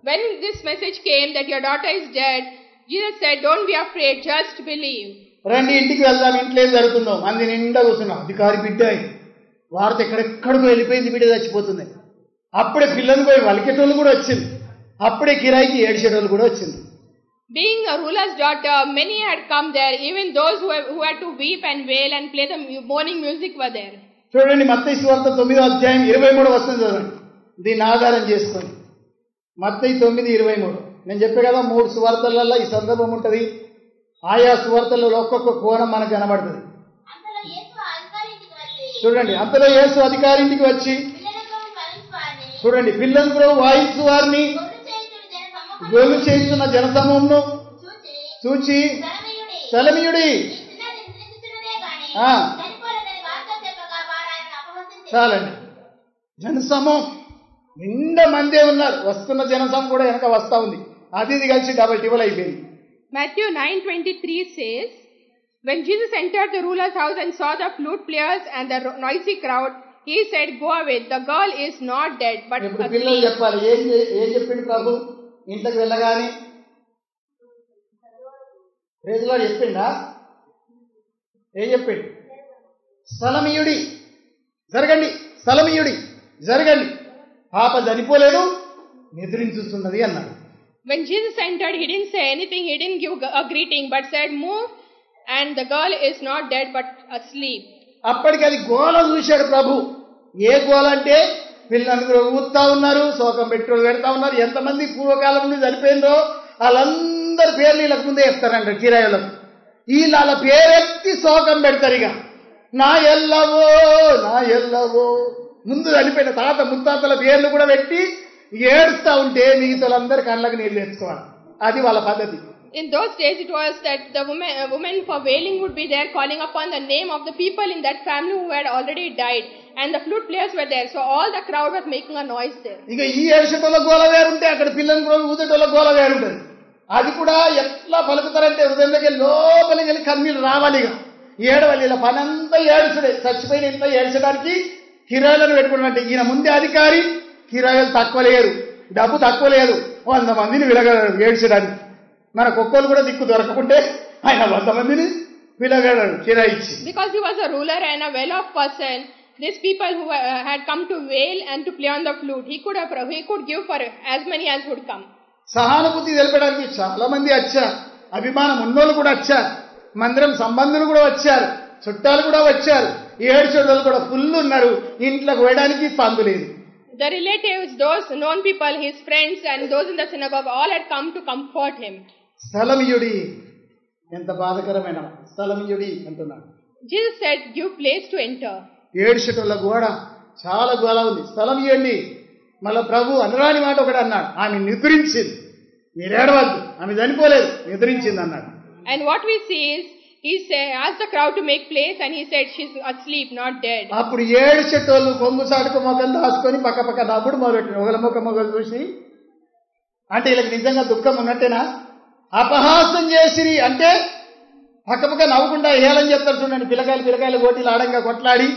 When this message came that your daughter is dead, Jesus said, don't be afraid, just believe. రండి ఇంటికి వెళ్దాం, ఇంట్లో ఏం జరుగుతుందో. మంది నిండా కూర్చున్నాం, అధికారి బిడ్డ వార్త ఎక్కడెక్కడికో వెళ్ళిపోయింది, బిడ్డ చచ్చిపోతుంది. అప్పుడే పిల్లలు పోయి వలికేటోళ్ళు కూడా వచ్చింది, అప్పుడే కిరాయికి ఏడ్చేటోళ్ళు కూడా వచ్చింది. Being a ruler's daughter, many had come there. Even those who had to weep and wail and play the mourning music were there. చూడండి, మత్తయి సువార్త 9వ అధ్యాయం 23వ వచనం చదవండి. దీన్ని ఆధారం చేసుకొని మత్తయి 9:23. నేను చెప్పే కదా 3 సువార్తలలో ఈ సందర్భం ఉంటుంది. ఆయా సువార్తలలో ఒక్కొక్క కోణం మనకు కనబడుతుంది. చూడండి, అంతలో యేసు అధికారింటికి వచ్చి, చూడండి, పిల్లలు కూడా వాయించు వారిని, గోలు చేస్తున్న జనసమూహంను చూచి సెలమీయుడి. చాలండి, జనసమూహం నిండా మందే ఉన్నారు, వస్తున్న జనసమూహం కూడా వెనక వస్తా ఉంది. అది ఇది కలిసి డబల్ టిబల్ అయిపోయింది. Matthew 9:23 says, when Jesus entered the ruler's house and saw the flute players and the noisy crowd, he said, go away, the girl is not dead but ఇప్పుడు పిల్లలు చెప్పాలి, ఏం చెప్పిండు ప్రభు ఇంట్లోకి వెళ్ళగానే? ప్రైజ్ లార్డ్ చెప్పిండా? ఏం చెప్పిండు? స్థలమియుడి, జరగండి, స్థలమియుడి, జరగండి, పాప చనిపోలేదు, నిద్రించుతున్నది అన్నాడు. When Jesus entered, he didn't say anything, he didn't give a greeting, but said, move, and the girl is not dead but asleep. అప్పటికి అది గోల చూశాడు ప్రభు. ఏ గోల అంటే పిల్లలు ఊతా ఉన్నారు, శోకం పెట్టుకోలు పెడతా ఉన్నారు. ఎంతమంది పూర్వకాలం నుండి చనిపోయిందో వాళ్ళందరి పేర్లు వీళ్ళకి ముందే చెప్తారంట కిరాయిలకు. వీళ్ళు వాళ్ళ పేరెత్తి శోకం పెడతారు. ఇక నా ఎల్లవో నా ఎల్లవో, ముందు చనిపోయిన తాత ముత్తాతల పేర్లు కూడా పెట్టి ఏడుస్తా ఉంటే మిగతాలందరూ కళ్ళకు నీళ్ళు తెచ్చుకోవాలి. అది వాళ్ళ పద్ధతి. In those days it was that the women for wailing would be there calling upon the name of the people in that family who had already died, and the flute players were there, so all the crowd was making a noise there. ఇక ఈ ఏడ్చేటోళ్ళ గోల వేరుంటే అక్కడ పిల్లలు కూడా ఊదేటోళ్ళ గోల వేరుంటుంది. అది కూడా ఎట్లా పలుకుతారంటే హృదయంలోకి లోపలికి వెళ్ళి కన్నీళ్ళు రావాలి. ఇక ఏడవాలి, ఇలా పని అంతా ఏడుచుడే. చచ్చిపోయిన ఇంత ఏడ్చడానికి కిరాయిలను పెట్టుకున్నట్టు ఈయన ముందే అధికారి, కిరాయిలు తక్కువ లేరు, డబ్బు తక్కువ లేదు, 100 మందిని విలగడాడు ఏడ్చడానికి. మనకు ఒక్కరు కూడా దిక్కు దొరకకుంటే ఆయన 100 మందిని విలగడాడు కిరాయి ఇచ్చి. Because he was a ruler and a well-off person, these people who had come to wail and to play on the flute, he could give for as many as would come. సహానుభూతి తెలపడానికి చాలా మంది వచ్చారు, అభిమానం ఉన్నోళ్ళు కూడా వచ్చారు, మందిరం సంబంధులు కూడా వచ్చారు, చుట్టాలు కూడా వచ్చారు. ఏడ్చేటోళ్ళు కూడా ఫుల్ ఉన్నారు. ఇంట్లోకి వేయడానికి సందు లేదు. The relatives, those known people, his friends and those in the synagogue, all had come to comfort him. స్థలమియుడి, ఎంత బాధకరమైన స్థలమియుడి అంటున్నాడు. Jesus said, give place to enter. ఏడ్చేటోళ్ళ గోడ చాలా గోల ఉంది, స్థలం ఇవ్వండి. మళ్ళా ప్రభు అనరాని మాట ఒకటి అన్నాడు, ఆమె నిద్రించింది, మీరు ఏడవద్దు, ఆమె చనిపోలేదు, నిద్రించింది అన్నాడు. And what we see is, he asked the crowd to make place and he said she's asleep, not dead. అప్పుడు ఏడ్చేటోళ్ళు కొంగు సాటుకు మొఖం దాచుకొని పక్క పక్క నవ్వుడు మొదలెట్టిన ఒకళ్ళ మొగలు చూసి, అంటే వీళ్ళకి నిజంగా దుఃఖం ఉన్నట్టేనా? అపహాసం చేసిరి అంటే పక్క పక్క నవ్వకుండా ఏలని చెప్తారు చూడండి. పిల్లకాయలు కోటీలు ఆడంగా కొట్లాడి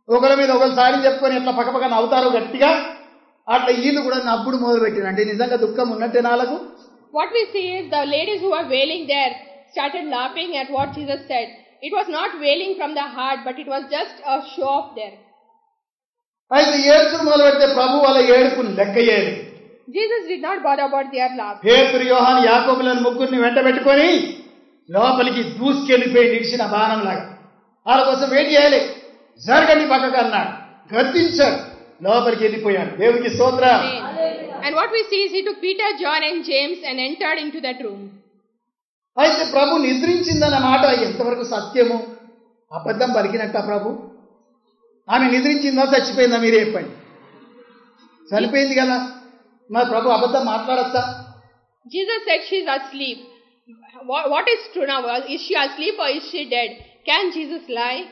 ఒకరి మీద ఒకరు సారి చెప్పుకొని ఎట్లా పక్క పక్క నవ్వుతారు గట్టిగా, అట్లా వీళ్ళు కూడా నవ్వుడు మొదలు పెట్టిన. అంటే నిజంగా దుఃఖం ఉన్నట్టే నాలకు. What we see is the ladies who were wailing there started laughing at what Jesus said. It was not wailing from the heart, but it was just a show off there. అయితే ఏడుచుడు మొదలు పెడితే ప్రభు వాళ్ళ ఏడుపుని లెక్క చేయలేదు. Jesus did not bother about their laugh. పేతురు, యోహాను, యాకోబులను ముగ్గురిని వెంట పెట్టుకొని లోపలికి దూసుకెళ్ళిపోయి నిలిచిన బాణంలాగా వాళ్ళ కోసం వెయిట్ చేయాలి. జరగండి పక్కకు అన్నాడు, గర్తించాడు, లోపలికి వెళ్ళిపోయాడు. దేవునికి స్తోత్రం. And what we see is he took Peter, John and James and entered into that room. అయితే ప్రభు నిద్రించిందన్న మాట ఎంతవరకు సత్యము? అబద్ధం పలికినట్ట ప్రభు? ఆమె నిద్రించిందా చచ్చిపోయిందా? మీరే చెప్పండి. చనిపోయింది కదా, మరి ప్రభు అబద్ధం మాట్లాడచ్చా? Jesus said she's asleep. What is true now? Is she asleep or is she dead? Can Jesus lie?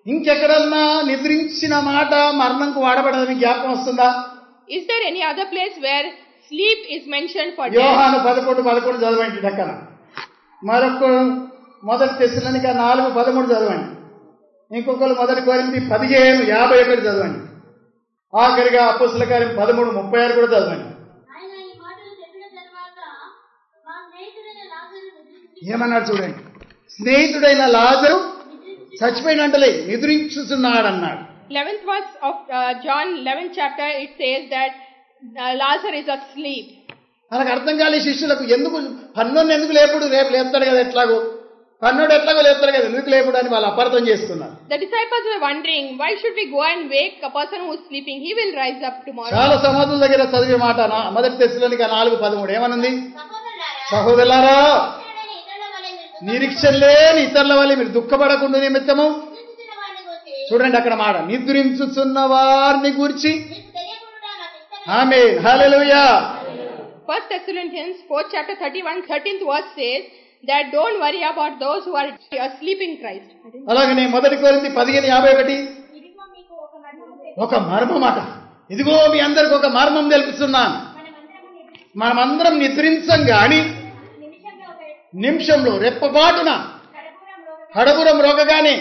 ఇంకెక్కడన్నా నిద్రించిన మాట మరణంకు వాడబడదని జ్ఞాపకం వస్తుందా? Is there any other place where sleep is mentioned for death? యోహాను 11:11 చదవండి దక్కన. మరొక మొదటి తెస్సలోనిక 4:13 చదవండి. ఇంకొకరు మొదటి కొరింథీ 15:51 చదవండి. ఆఖరిగా అపోస్తలుల కార్యం 13:36 కూడా చదవండి. ఏమన్నాడు చూడండి, స్నేహితుడైన లాజరు చచ్చిపోయినంటలే, నిద్రించుతున్నాడన్నాడు. 11th verse of John 11th chapter, it says that Lazarus is asleep. మనకు అర్థం కాలే శిష్యులకు, ఎందుకు పన్నోడిని ఎందుకు లేపుడు, రేపు లేపుతాడు కదా, ఎట్లాగో పన్నోడు ఎట్లాగో లేపుతాడు కదా, ఎందుకు లేపుడు అని వాళ్ళు అపార్థం చేసుకున్నారు. The disciples were wondering, why should we go and wake a person who is sleeping? He will rise up tomorrow. చాలా సమాధుల దగ్గర చదివే మాట మొదటి తెస్సలోనిక 4:13 ఏమనుంది? సహోదరులారా, నిరీక్షణ లేని ఇతరుల వల్ల మీరు దుఃఖపడకుండా నిమిత్తము, చూడండి అక్కడ మాట, నిద్రించుచున్న వారిని గూర్చి. ఆమేన్, హల్లెలూయా. 1 Thessalonians 4th chapter 13th verse says that don't worry about those who are asleep in Christ. అలాగనే మొదటి కొరింథీ 15:51 ఒక మర్మమాట. ఇదిగో మీ అందరికి ఒక మర్మం తెలుపుతున్నాను, మనమందరం నిద్రించం గాని నిమిషంలో రెప్పపాటున కడపురం రోగగానే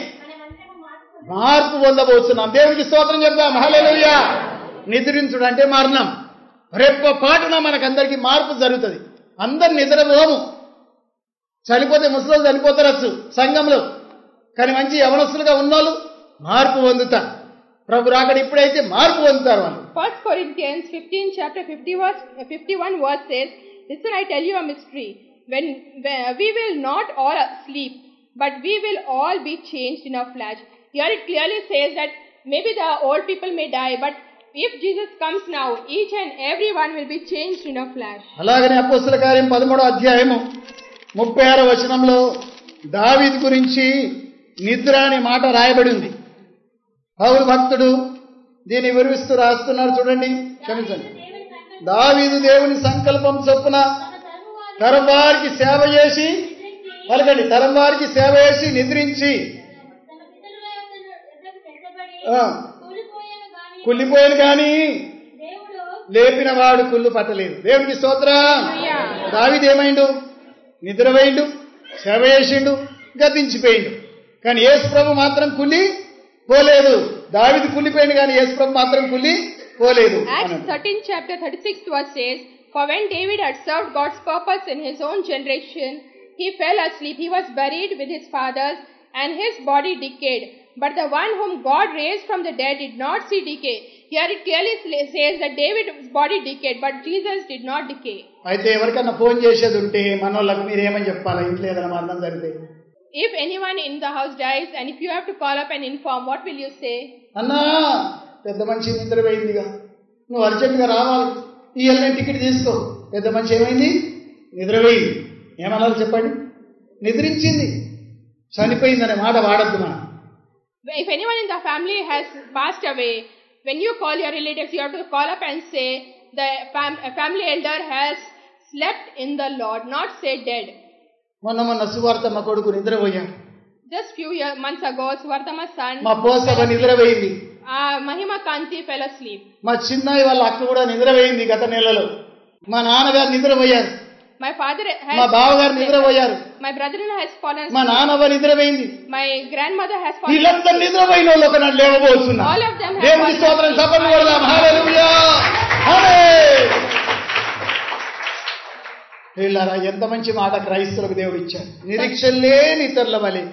మార్పు పొందబోతున్నాం. దేవునికి స్తోత్రం చెప్దాం, హల్లెలూయా. నిద్రించుడు అంటే మరణం. రెప్పపాటున మనకందరికీ మార్పు జరుగుతుంది. అందరు నిద్రపోము. చనిపోతే ముసలు చనిపోతారచ్చు సంఘంలో, కానీ మంచి యవనస్తులుగా ఉన్నోళ్ళు మార్పు పొందుతారు. ప్రభు రాకడ ఇప్పుడైతే మార్పు పొందుతారు వాళ్ళు. 1 Corinthians 15 chapter 51 verse says, "Listen, I tell you a mystery. When we will not all sleep, but we will all be changed in a flash." Here it clearly says that maybe the old people may die, but if Jesus comes now, each and every one will be changed in a flash. అలాగనే అపోస్తల కార్యం 13వ అధ్యాయము 36వ వచనంలో దావీదు గురించి నిద్ర అనే మాట రాయబడి ఉంది. పౌలు భక్తుడు దీన్ని వివరిస్తూ రాస్తున్నారు చూడండి. క్షమించండి. దావీదు దేవుని సంకల్పం చొప్పున తరం వారికి సేవ చేసి పలకండి, తరం వారికి సేవ చేసి నిద్రించి కుళ్ళిపోయాను కానీ లేపిన వాడు కుళ్ళు పట్టలేదు. దేవునికి స్తోత్రం. దావీదు ఏమైండు? నిద్రపోయిండు, సేవ చేసిండు, గతించిపోయిండు. కానీ యేసు ప్రభు మాత్రం కుళ్ళి పోలేదు. దావీదు కుళ్ళిపోయిండు కానీ యేసు ప్రభు మాత్రం కుళ్ళి పోలేదు. Acts 13 chapter 36 verse says, "For when David had served God's purpose in his own generation, he fell asleep. He was buried with his fathers, and his body decayed. But the one whom God raised from the dead did not see decay." Here it clearly says that David's body decayed, but Jesus did not decay. అయితే ఎవరికన్నా ఫోన్ చేసేది ఉంటే మనోళ్ళకి మీరు ఏమని చెప్పాలా? ఇంట్లో ఏదైనా మరణం జరిగితే, if anyone in the house dies and if you have to call up and inform, what will you say? అన్నా పెద్ద మనిషి నిద్రపోయిందిగా, నువ్వు అర్జెంటుగా రావాలి, ఈ ఎల్లుండి టికెట్ తీసుకో. పెద్ద మనిషి ఏమైంది? నిద్రపోయింది. ఏమన్నారు చెప్పండి? నిద్రించింది, చనిపోయిందనే మాట వాడద్దు మనం. If anyone in the family has passed away, when you call your relatives, you have to call up and say the family elder has slept in the Lord, not say dead. మొన్న సువార్తమ్మ కొడుకు నిద్రపోయాడు. Just few months ago, Suvartama's son, మా పోసవ నిద్రపోయింది. Mahima Kanti fell asleep. మా చిన్నయ్య వాళ్ళ అక్క కూడా నిద్రపోయింది గత నెలలో. మా నాన్నగారు నిద్రపోయారు. My father has, మా బావగారు నిద్రపోయారు. my brother-in-law has fallen asleep. మా నాన్నవ నిద్రపోయింది. My grandmother has fallen asleep. వీళ్ళందరూ నిద్రపోయిన వాళ్ళు ఒకనాడు లేవబోతున్నా. All of them have దేవుని fallen స్తోత్రం, asleep. చప్పట్లు కొడదాం. హల్లెలూయా, ఆమేన్. వీళ్ళారా ఎంత మంచి మాట క్రైస్తవులకు దేవుడు ఇచ్చాడు. నిరీక్షణ లేని ఇతరుల వలె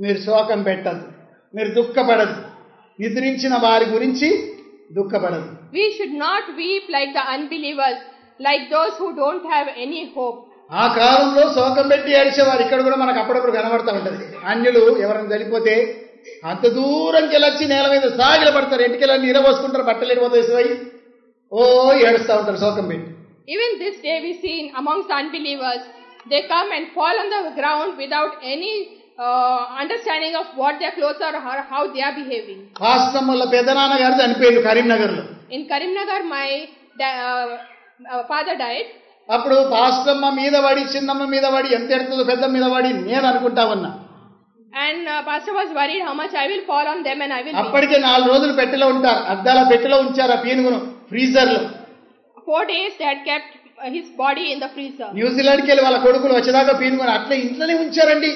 మీరు శోకం పెట్టద్దు, మీరు దుఃఖపడద్దు. నిద్రించిన వారి గురించి దుఃఖపడద్దు. We should not weep like the unbelievers, like those who don't have any hope. ఆ కాలంలో శోకం పెట్టి ఏడ్చేవారు ఇక్కడ కూడా మనకు అప్పుడప్పుడు కనబడతా ఉంటది. అన్యులు ఎవరైనా చనిపోతే అంత దూరంకి వెళ్ళొచ్చి నేల మీద సాగిల పడతారు, ఎంటికెళ్ళని ఇరవోసుకుంటారు, బట్టలు ఎడిపోతాయి, ఓ ఏడుస్తూ ఉంటారు శోకం పెట్టి. Even this day we see amongst the unbelievers, they come and fall on the ground without any understanding of what their clothes are or how they are behaving. రాష్ట్రం వల్ల పెద్దనాన్న గారు చనిపోయిండు కరీంనగర్ లో. In Karimnagar, my father died. అప్పుడు పాస్టమ్మ మీద పడి, చిన్నమ్మ మీద పడి, ఎంత ఎడుతుందో పెద్ద మీద పడి నేను అనుకుంటా ఉన్నా. And pastor was worried how much I will fall on them and I will. అప్పటికే 4 రోజులు పెట్టెలో ఉంటారు, అద్దాల పెట్టెలో ఉంచారు ఆ పీనుగును ఫ్రీజర్ లో. 4 days they had kept his body in the freezer. న్యూజిలాండ్కి వెళ్ళి వాళ్ళ కొడుకులు వచ్చేదాకా పీనుగును అట్లే ఇంట్లోనే ఉంచారండి.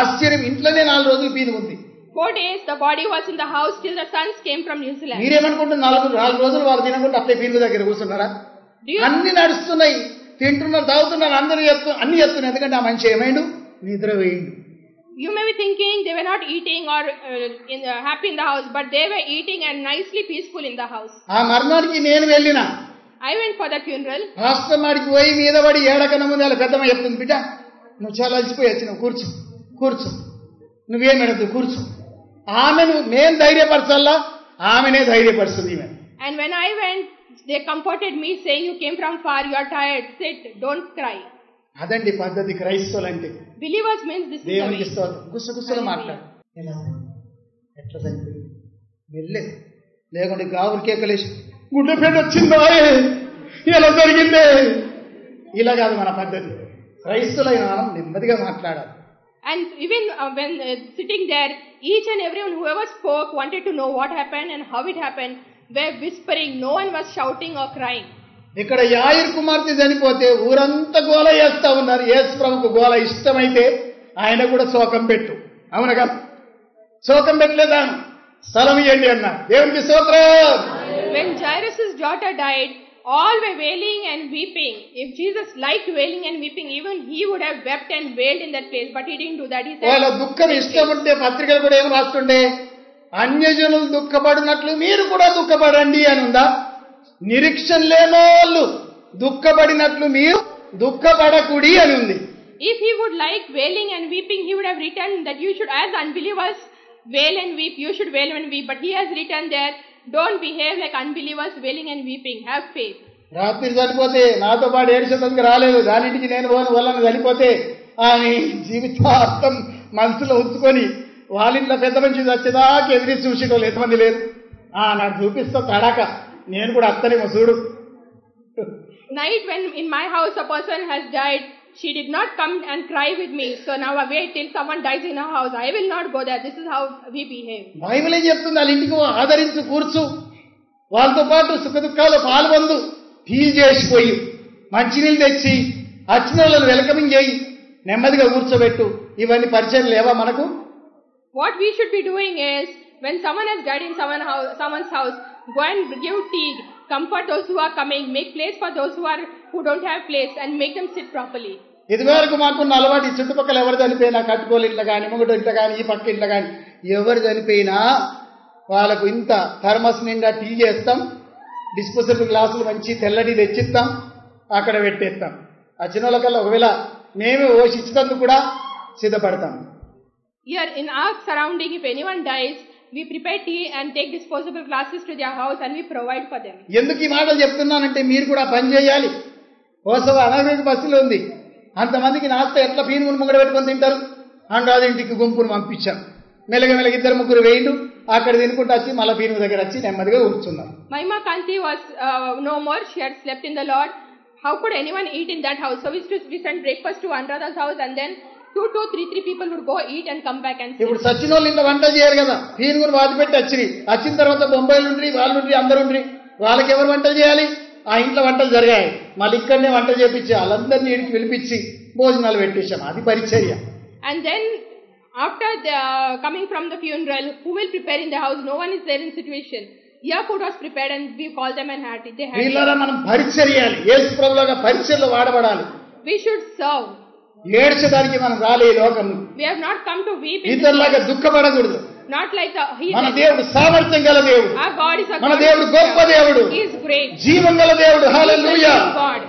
ఆశ్చర్యం, ఇంట్లోనే 4 రోజులు పీనుగుంది. 4 days the body was in the house till the sons came from New Zealand. మీరేమనుకుంటున్నారు? 4 రోజులు వారు తినకుండా అట్లే పీనుగు దగ్గర కూర్చున్నారా? అన్ని నడుస్తున్నాయి, తింటున్నారు, తాగుతున్నారు, అందరూ అన్ని చెప్తున్నారు. ఎందుకంటే ఆ మనిషి ఏమైండు? నిద్రపోయిండు. You may be thinking they were not eating or happy in the house, but they were eating and nicely peaceful in the house. ఆ మరణానికి నేను వెళ్ళినా, I went for the funeral. రాష్ట్రమాడికి పోయి మీద పడి ఏడకన్న ముందు అలా పెద్దమ్మ చెప్తుంది, బిడ్డ నువ్వు చాలా అలసిపోయి వచ్చినావు, కూర్చో కూర్చో, నువ్వేమెడద్దు కూర్చో. ఆమెను మేము ధైర్యపరచాలా, ఆమెనే ధైర్యపరుస్తుంది ఈమె. And when I went, they comforted me saying, you came from far, you are tired, sit, don't cry. అదండి పద్ధతి క్రైస్తవులంటే. Believers means this is the దేవునికి way. స్తోత్రం. గుసగుసలు మాట్లాడు. ఎట్లా చనిపోయింది వెళ్ళే, లేకుంటే గావురు కేకలేసి గుడ్డపేట వచ్చిందా, ఇలా జరిగిందే, ఇలా కాదు మన పద్ధతి. క్రైస్తవులైన మనం నెమ్మదిగా మాట్లాడాలి. And even when sitting there, each and everyone whoever spoke wanted to know what happened and how it happened, were whispering. No one was shouting or crying. ఇక్కడ యాయిర్ కుమార్తె చనిపోతే ఊరంతా గోల చేస్తా ఉన్నారు. యేసు ప్రభుకు గోల ఇష్టమైతే ఆయన కూడా శోకం పెట్టు, అవునగా శోకం పెట్టలేదా, స్థలం ఇవ్వండి అన్నారు. దేవునికి స్తోత్రం. When Jairus' daughter died, all were wailing and weeping. If Jesus liked wailing and weeping, even he would have wept and wailed in that place, but he didn't do that. He said, వాళ్ళ దుఃఖం ఇష్టం ఉంటే పత్రికలు కూడా ఏం రాస్తుండే, అన్యజనులు దుఃఖపడినట్లు మీరు కూడా దుఃఖపడండి అని ఉందా? నిరీక్షణ లేనోళ్ళు దుఃఖపడినట్లు మీరు దుఃఖపడకుడి అని ఉంది. If he would like wailing and weeping, he would have written that you should, as unbelievers, wail and weep. You should wail and weep. But he has written there, don't behave like unbelievers, wailing and weeping. Have faith. రాత్రి చనిపోతే నాతో పాటు ఏడ్చేందుకు రాలేదు, దానింటికి నేను పోను వల్ల చనిపోతే అని జీవితార్థం మనసులో ఉంచుకొని వాళ్ళింట్లో పెద్ద మంచి వచ్చేదాకా ఎదిరి చూసేటోళ్ళు ఎంతమంది లేరు. నాకు చూపిస్తా తడాక నేను కూడా అత్తనేమో చూడు. Night when in my house a person has died, she did not come and cry with me. So now I wait till someone dies in her house. I will not go there. This is how we behave. Bible ఏం చెప్తుంది? వాళ్ళ ఇంటికి ఆదరించు, కూర్చు, వాళ్ళతో పాటు సుఖ దుఃఖాలు పాల్గొందు, టీ చేసిపోయి మంచినీళ్ళు తెచ్చి వచ్చిన వాళ్ళని వెల్కమింగ్ చేయి, నెమ్మదిగా కూర్చోబెట్టు. ఇవన్నీ పరిచయం లేవా మనకు? What we should be doing is, when someone has died in someone's house, go and give tea, comfort those who are coming, make place for those who don't have place, and make them sit properly. ఇదివరకు మాకున్న అలవాటు, ఈ చుట్టుపక్కల ఎవరు చనిపోయినా కట్టుకోలు ఇంట్లో కానీ, ముంగట ఇంట్లో కానీ, ఈ పక్క ఇంట్లో కానీ ఎవరు చనిపోయినా వాళ్ళకు ఇంత థర్మస్ నిండా టీ చేస్తాం, డిస్పోజబుల్ గ్లాసులు మంచి తెల్లటి తెచ్చిస్తాం, అక్కడ పెట్టేస్తాం. ఆ చిన్నోళ్ళకల్లా ఒకవేళ మేమే ఓసి ఇచ్చినందుకు కూడా సిద్ధపడతాం. Here in our surrounding, if anyone dies, we prepare tea and take disposable glasses to their house and we provide for them. ఎందుకు ఈ మాటలు చెప్తున్నానంటే మీరు కూడా పని చేయాలి. ఓసవ అనారోగ్య బస్సులో ఉంది, అంతమందికి నాస్త ఎట్లా పీనుగుని ముంగడ పెట్టుకొని తింటారు? ఇంటికి గుంపును పంపించాం, మెల్లగ ఇద్దరు ముగ్గురు వేయండు, అక్కడ తినుకుంటూ వచ్చి మళ్ళీ పీనుగు దగ్గర వచ్చి నెమ్మదిగా కూర్చున్నారు. Mahima Kanti was no more. She had slept in the Lord. How could anyone eat in that house? So we sent breakfast to Anuradha's house, and then 2, 3 people would go eat and come back and sleep. ఇప్పుడు సచిన వాళ్ళు ఇంట్లో వంట చేయరు కదా, పీనుగుని వాతి పెట్టి వచ్చిన తర్వాత బొంబాయిలు ఉండ్రి, వాళ్ళు ఉండ్రి, అందరు ఉండ్రి, వాళ్ళకి ఎవరు వంటలు చేయాలి? ఆ ఇంట్లో వంటలు జరిగాయి. మళ్ళీ ఇక్కడనే వంట చేపించి వాళ్ళందరినీ ఇంటికి పిలిపించి భోజనాలు పెట్టేశాం. అది పరిచర్య. And then after coming from the funeral, who will prepare in the house? No one is there in situation. Yeah, food was prepared and we called them and had it. They had వీళ్ళరా మనం పరిచర్యాలి, యేసు ప్రభువుగా పరిచర్యలో వాడబడాలి. We should serve. ఏడ్చడానికి మనం రాలే ఈ లోకం. We have not come to weep. ఇతరులాగా దుఃఖపడకూడదు. Not like the మన దేవుడు సామర్థ్యం గల దేవుడు. Our God is a మన దేవుడు గొప్ప దేవుడు. He is great. జీవం గల దేవుడు. హల్లెలూయా. God.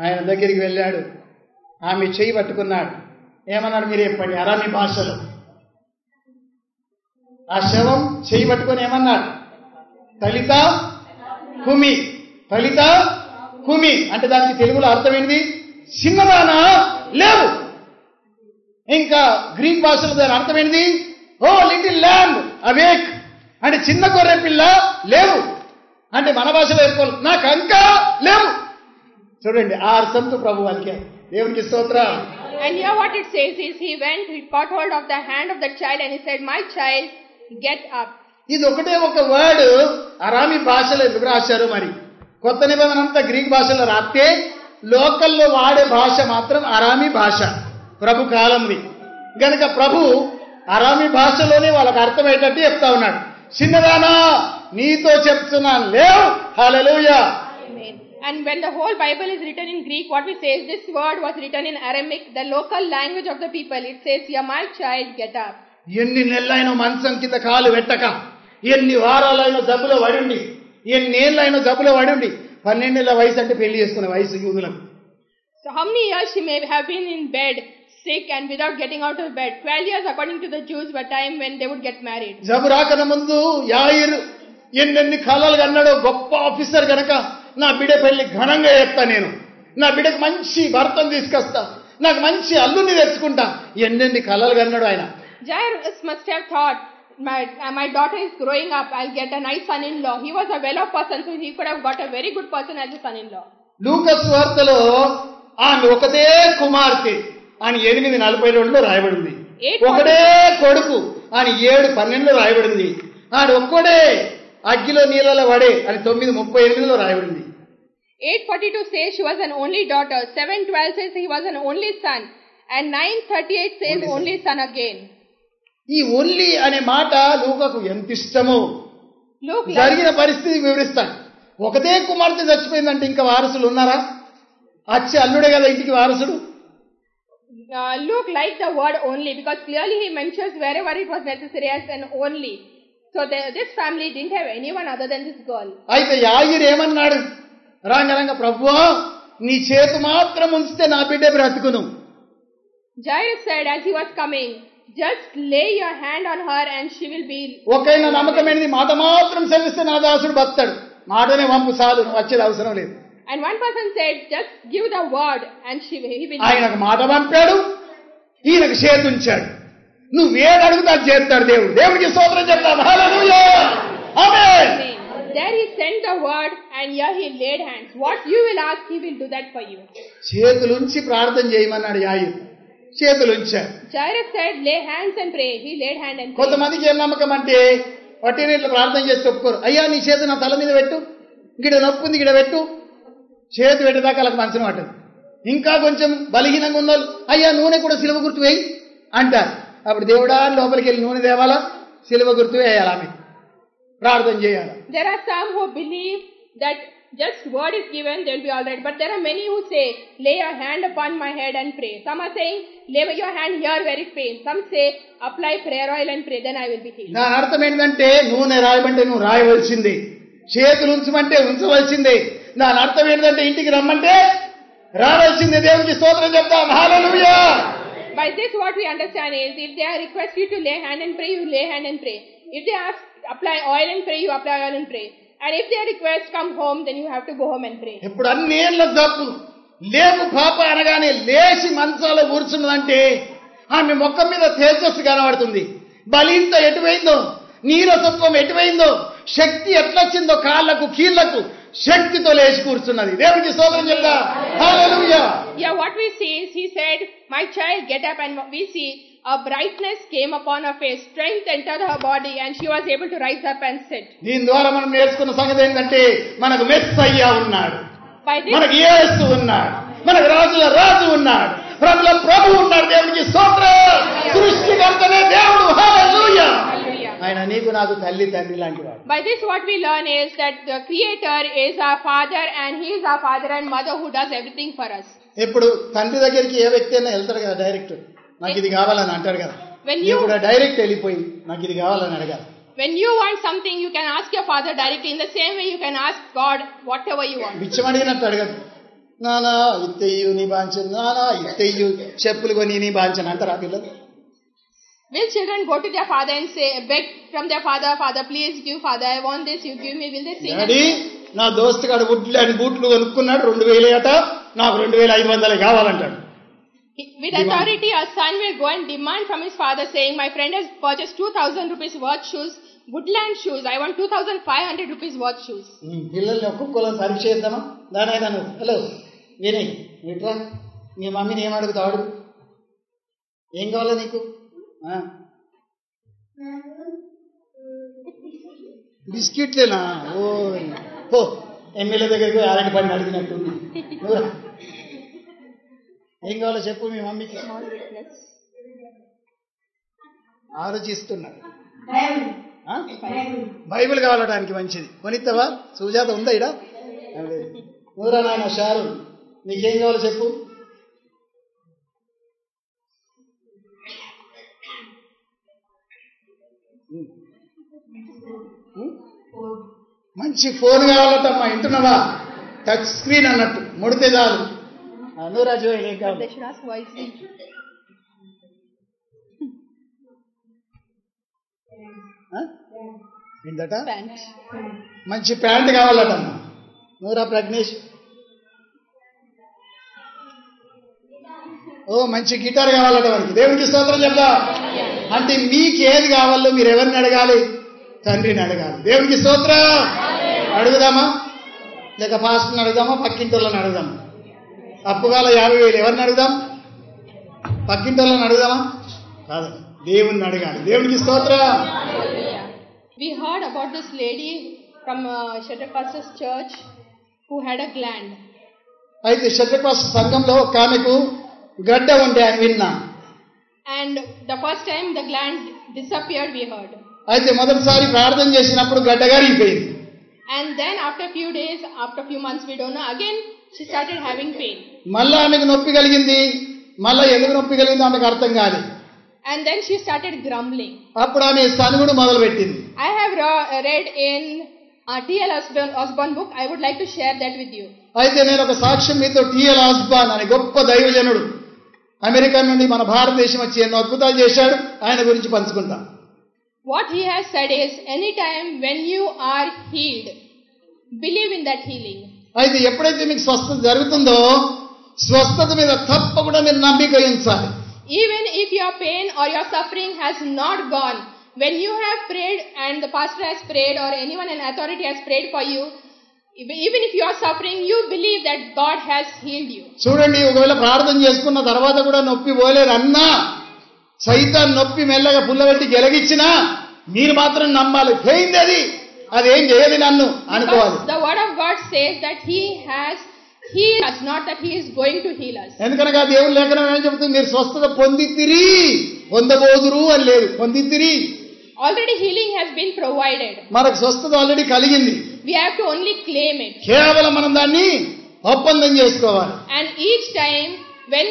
ఆయన దగ్గరికి వెళ్ళాడు, ఆమె చెయ్యి పట్టుకున్నాడు. ఏమన్నాడు మీరు చెప్పండి అరామీ భాషలో? ఆ శవం చెయ్యి పట్టుకొని ఏమన్నాడు? తలిత కుమి. తలిత కుమి అంటే దానికి తెలుగులో అర్థం ఏంటి? చిన్నదానా లేవు. ఇంకా గ్రీక్ భాషలో దాని అర్థం ఏంటి? ఓ లిటిల్ ల్యాంబ్ అవేక్ అంటే చిన్న గొర్రె పిల్ల లేవు అంటే మన భాషలో చెప్పుకోవాలి, నాకు ఇంకా లేవు. చూడండి ఆ అర్థంతో ప్రభు వాళ్ళకి దేవునికి స్తోత్రం. And here what it says is, he went, he caught hold of the hand of the child and he said, my child, get up. ఇది ఒకటే ఒక వర్డ్ అరామీ భాషలో ఎందుకు రాశారు మరి? కొత్త నిబంధన అంతా గ్రీక్ భాషలో రాస్తే లోకల్లో వాడే భాష మాత్రం అరామీ భాష, ప్రభు కాలంది గనక ప్రభు అరామీ భాషలోనే వాళ్ళకి అర్థమయ్యేటట్టు చెప్తా ఉన్నాడు. చిన్నదానా నీతో చెప్తున్నాను లేవు. హల్లెలూయా. And when the whole Bible is written in Greek, what we say is this word was written in Aramaic, the local language of the people. It says, yeah, my child, get up. ఎన్ని నెలలైన మంచం కింద కాలు పెట్టక, ఎన్ని వారాలైన జబ్బులో పడిండి, ఎన్నేళ్ళైన జబ్బులో పడిండి. 12 ఏళ్ల వయసు అంటే పెళ్లి చేసుకునే వయసు యూదులకు. So how many years she may have been in bed, sick and without getting out of bed? 12 years according to the Jews were time when they would get married. జబ్బు రాకన ముందు యాయిర్ ఎన్ని కాలాలు అన్నాడో, గొప్ప ఆఫీసర్ గనక నా బిడ్డ పెళ్లి ఘనంగా చేస్తా, నేను నా బిడ్డకు మంచి భర్తను తీసుకొస్తా, నాకు మంచి అల్లుని తెచ్చుకుంటా, ఎన్ని కళలు అన్నాడు ఆయన. Jairus must have thought, my daughter is growing up, I'll get a nice son-in-law. He was a well-off person, so he could have got a very good person as a son-in-law. లూకా సువార్తలో ఆమె ఒకటే కుమార్తె అని 8:42 రాయబడింది. ఒకటే కొడుకు అని 7:12 రాయబడింది. ఆడు ఒక్కడే అగ్గిలో నీళ్ళలో పడే అని 9:38 రాయబడింది. 8:42 says she was an only daughter. 7:12 says he was an only son. And 9:38 says only son again. ఈ ఓన్లీ అనే మాట లూకాకు ఎంత ఇష్టమో జరిగిన పరిస్థితి వివరిస్తాడు. ఒకటే కుమార్తె చచ్చిపోయిందంటే ఇంకా వారసులు ఉన్నారా? అచ్చి అల్లుడే కదా ఇంటికి వారసుడు. Luke liked the word only because clearly he mentions wherever it was necessary as an only. So this family didn't have anyone other than this girl. అయితే యాయిరు ఏమన్నాడు? రాంగరంగ ప్రభువా నీ చేతి మాత్రం ఉంచితే నా బిడ్డ బ్రతుకును. Jairus said as he was coming, just lay your hand on her and she will be. ఒకైన నమ్మకమైనది మాట మాత్రం సెలవిస్తే నా దాసుడు బతాడు. మాటనే వంపు చాలు, నువ్వు వచ్చేది అవసరం లేదు. And one person said, just give the word and he will. ఆయనకు మాట పంపాడు, ఈయనకు చేతి ఉంచాడు. నువ్వేది అడుగుతా చేస్తాడు దేవుడు. దేవుడికి స్తోత్రం చెప్తాం. హల్లెలూయా ఆమేన్. There he sent the word and here he laid hands. What you will ask, he will do that for you. చేతులుంచి ప్రార్థన చేయమన్నాడు యాయిరు. చేతులుంచాడు. Jairus said, lay hands and pray. He laid hand and prayed. కొంతమందికి ఏం నమ్మకం అంటే వట్టిని ఇట్లా ప్రార్థన చేసి ఒప్పుకోరు. అయ్యా నీ చేతి నా తల మీద పెట్టు, గిడ నొప్పి ఉంది గిడ పెట్టు, చేతి పెట్టేదాకా వాళ్ళకి మంచం పట్టదు. ఇంకా కొంచెం బలహీనంగా ఉన్నోళ్ళు అయ్యా నూనె కూడా సిలువ గుర్తు వేయి అంటారు. అప్పుడు దేవుడా లోపలికి వెళ్ళి నూనె తేవాలా, సిలువ గుర్తు వేయాలి, ఆమె ప్రార్థన చేయాలి. There are some who believe that just word is given, they will be all right. But there are many who say, lay your hand upon my head and pray. Some are saying, lay your hand here where it pains. Some say, apply prayer oil and pray, then I will be healed. దాని అర్థం ఏంటంటే నూనె రాయమంటే నువ్వు రాయవలసిందే, చేతులు ఉంచమంటే ఉంచవలసిందే. దాని అర్థం ఏంటంటే ఇంటికి రమ్మంటే రావాల్సిందే. దేవునికి స్తోత్రం చెప్తాం. హల్లెలూయా. By this what we understand is, if they request you to lay hand and pray, you lay hand and pray. If they ask apply oil and pray, you apply oil and pray. And if they request come home, then you have to go home and pray. ఇప్పుడు అన్నేళ్ల జబ్బు లేపు పాప అనగానే లేచి మంచాలో కూర్చున్నదంటే ఆమె ముఖం మీద తేజస్సు కనబడుతుంది. బలింత ఎటువైందో, నీరసత్వం ఎటువైందో, శక్తి ఎట్లొచ్చిందో కాళ్లకు కీళ్లకు శక్తితో లేచి కూర్చున్నది. దేవునికి స్తోత్రం చెప్తా. హల్లెలూయా. Yeah, what we see is he said, my child, get up, and we see a brightness came upon her face, strength entered her body, and she was able to rise up and sit. దీని ద్వారా మనం నేర్చుకున్న సంగతి ఏంటంటే మనకు మెస్సయ్య ఉన్నాడు, By this, మనకు యేసు ఉన్నాడు, మనకు రాజుల రాజు ఉన్నాడు, ప్రభుల ప్రభు ఉన్నాడు. దేవునికి స్తోత్రం. సృష్టికర్తనే దేవుడు. హల్లెలూయా. ఆయన నీకు నాకు తల్లి తండ్రి లాంటి వాడు. By this what we learn is that the Creator is our Father and He is our Father and Mother who does everything for us. ఇప్పుడు తండ్రి దగ్గరికి ఏ వ్యక్తి అయినా వెళ్తాడు కదా, డైరెక్ట్ నాకు ఇది కావాలని అంటాడు కదా. When you కూడా డైరెక్ట్ వెళ్ళిపోయి నాకు ఇది కావాలని అడగాలి. When you want something, you can ask your father directly. In the same way, you can ask God whatever you want. బిచ్చం అడిగినట్టు అడగదు. నానా ఇత్తయ్యు నీ బాంచను, నానా ఇత్తయ్యు చెప్పులు కొని నీ బాంచను అంటారా పిల్లలు? Will children go to their father and say, beg from their father, Father, please give, Father, I want this, you give me? Will they say? Daddy నా దోస్తుగాడు బూట్లు కొనుక్కున్నాడు 2000 అట, నాకు 2500 కావాలంటాడు. With authority, a son will go and demand from his father, saying, my friend has purchased 2000 rupees worth shoes, woodland shoes, I want 2500 rupees worth shoes. పిల్లల్ని ఒక్కొక్కలను పరీక్ష చేద్దామా? దానైనా నువ్వు హలో వినయ్ విట్రా, మీ మమ్మీని ఏం అడుగుతాడు? ఏం కావాలా నీకు? బిస్కెట్లేనా? ఓ పో ఎమ్మెల్యే దగ్గరికి అలాంటి పని అడిగినట్టుంది. ఏం కావాలో చెప్పు మీ మమ్మీకి. ఆలోచిస్తున్నాడు. బైబిల్ కావాలడానికి మంచిది కొనిస్తావా? సుజాత ఉందా ఇడా? ఊరా నాయన షారు నీకేం కావాలో చెప్పు. మంచి ఫోన్ కావాలటమ్మా, వింటున్నావా? టచ్ స్క్రీన్ అన్నట్టు ముడితే చాలు. అనురాజు ఏం కావాలి? ఏంటట? మంచి ప్యాంట్ కావాలటమ్మా. నూరా ప్రజ్ఞేష్ ఓ మంచి గిటార్ కావాలట వారికి. దేవునికి స్తోత్రం చెప్తా. అంటే మీకు ఏది కావాలో మీరు ఎవరిని అడగాలి? తండ్రిని అడగాలి. దేవునికి స్తోత్రం. అడుగుదామా? లేక పాస్టర్ని అడుగుదామా? పక్కింటోళ్ళని అడుగుదామా? అప్పుగాల 50,000 ఎవరిని అడుగుదాం? పక్కింటోళ్ళని అడుగుదామా? కాదు, దేవుణ్ణి అడగాలి. దేవునికి స్తోత్రం. We heard about this lady from Shadrach Pastor's church who had a gland. అయితే షడ్రక్ పాస్టర్ సంఘంలో ఒక ఆమెకు గడ్డ ఉండే అని విన్నా. And the first time the gland disappeared, we heard. అయితే మొదటిసారి ప్రార్థన చేసినప్పుడు గడ్డ గారిపోయింది. And then after a few days, after a few months, we don't know, again she started having pain. మళ్ళా ఆమెకు నొప్పి కలిగింది. మళ్ళా ఎందుకు నొప్పి కలిగింది ఆమెకు అర్థం కాలేదు. And then she started grumbling. అప్పుడు ఆమె సనుగుడు మొదలు పెట్టింది. I have read in T.L. Osborne book. I would like to share that with you. అయితే నేను ఒక సాక్ష్యం మీతో టీ.ఎల్. ఆస్బాన్ అనే గొప్ప దైవజనుడు అమెరికా నుండి మన భారతదేశం వచ్చి ఎన్నో అద్భుతాలు చేశాడు, ఆయన గురించి పంచుకుంటాం. What he has said is, anytime when you are healed, believe in that healing. అయితే ఎప్పుడైతే మీకు స్వస్థత జరుగుతుందో స్వస్థత మీద తప్పకుండా మీరు నమ్మిక ఉంచాలి. Even if your pain or your suffering has not gone, when you have prayed and the pastor has prayed or anyone in authority has prayed for you, even if you are suffering, you believe that God has healed you. చూడండి, ఒకవేళ ప్రార్థన చేసుకున్న తర్వాత కూడా నొప్పి పోలేదు అన్నా, సైతాన్ నొప్పి మెల్లగా పుల్లబెట్టి గెలగిచ్చినా మీరు మాత్రం నమ్మాలి. పోయింది అదేం చేయదు నన్ను అనుకోవాలి. The word of God says that he has healed us, not that he is going to heal us. ఎందుకనగా దేవుని లేఖనం ఏం చెబుతుంది? మీరు స్వస్థత పొందితిరి, పొందబోదురు అని లేదు, పొందితిరి. Already healing has been provided. మనకు స్వస్థత ఆల్రెడీ కలిగింది. We have to only claim it. కేవలం మనం దాన్ని ఒప్పందం చేసుకోవాలి. And each time when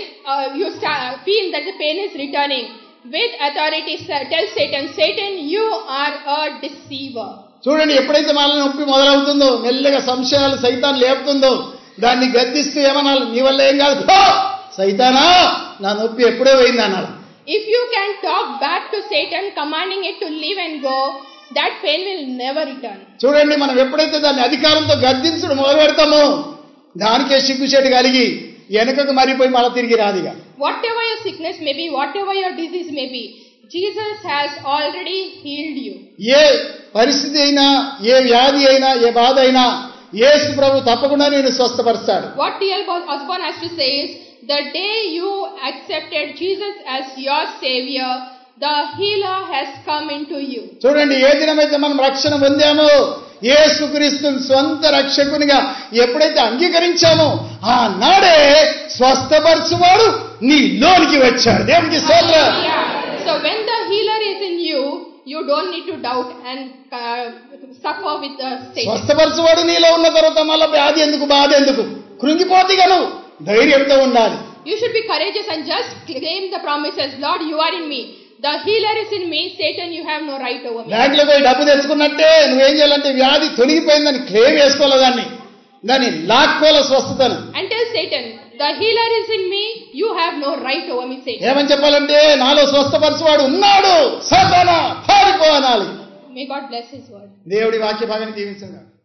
you feel that the pain is returning, with authority tell Satan, Satan, you are a deceiver. చూడండి, ఎప్పుడైతే మనల్ని నొప్పి మొదలవుతుందో మెల్లగా సంశయాలు సైతాన్ లేపుతుందో దాన్ని గద్దిస్తూ ఏమనాలి? నీ వల్ల ఏం కాదు, సైతానా నా నొప్పి ఎప్పుడో పోయింది అనాలి. If you can talk back to Satan, commanding it to leave and go, that pain will never return. చూడండి, మనం ఎప్పుడైతే దాన్ని అధికారంతో గద్దించడం మొదలు పెడతామో దానికే సిగ్గుచేటు కలిగి వెనుకకు మరిపోయి మళ్ళీ తిరిగి రాదిగా. Whatever your sickness may be, whatever your disease may be, Jesus has already healed you. ఏ పరిస్థితి అయినా, ఏ వ్యాధి అయినా, ఏ బాధ అయినా యేసు ప్రభు తప్పకుండా నేను స్వస్థపరుస్తాడు. What T.L. Osborne has to say is, the day you accepted Jesus as your savior, the healer has come into you. చూడండి, ఏ దినమైతే మనం రక్షణ పొందామో యేసుక్రీస్తుని స్వంత రక్షకునిగా ఎప్పుడైతే అంగీకరించామో ఆ నాడే స్వస్థపరచువాడు నీ లోనికి వచ్చాడు. దేవునికి స్తోత్రం. So when the healer is in you, you don't need to doubt and suffer with the state. స్వస్థపరచువాడు నీలో ఉన్న తర్వాత మళ్ళీ వ్యాధి ఎందుకు, బాధ ఎందుకు, కృంగిపోతిగను ధైర్యంతో ఉండాలి. You should be courageous and just claim the promises. Lord, you are in me. The healer is in me. Satan, you have no right over me. బ్యాంకులో పోయి డబ్బు తెచ్చుకున్నట్టే నువ్వేం చేయాలంటే వ్యాధి తొలగిపోయిందని క్లెయిమ్ చేసుకోవాలి, దాన్ని లాక్కోవాలి స్వస్థతను. And tell Satan, the healer is in me. You have no right over me, Satan. ఏమని చెప్పాలంటే నాలో స్వస్థపరచువాడు ఉన్నాడు, సాతానా పారిపో అనాలి. May God bless his word. దేవుడి వాక్య భాగాన్ని దీవించండి.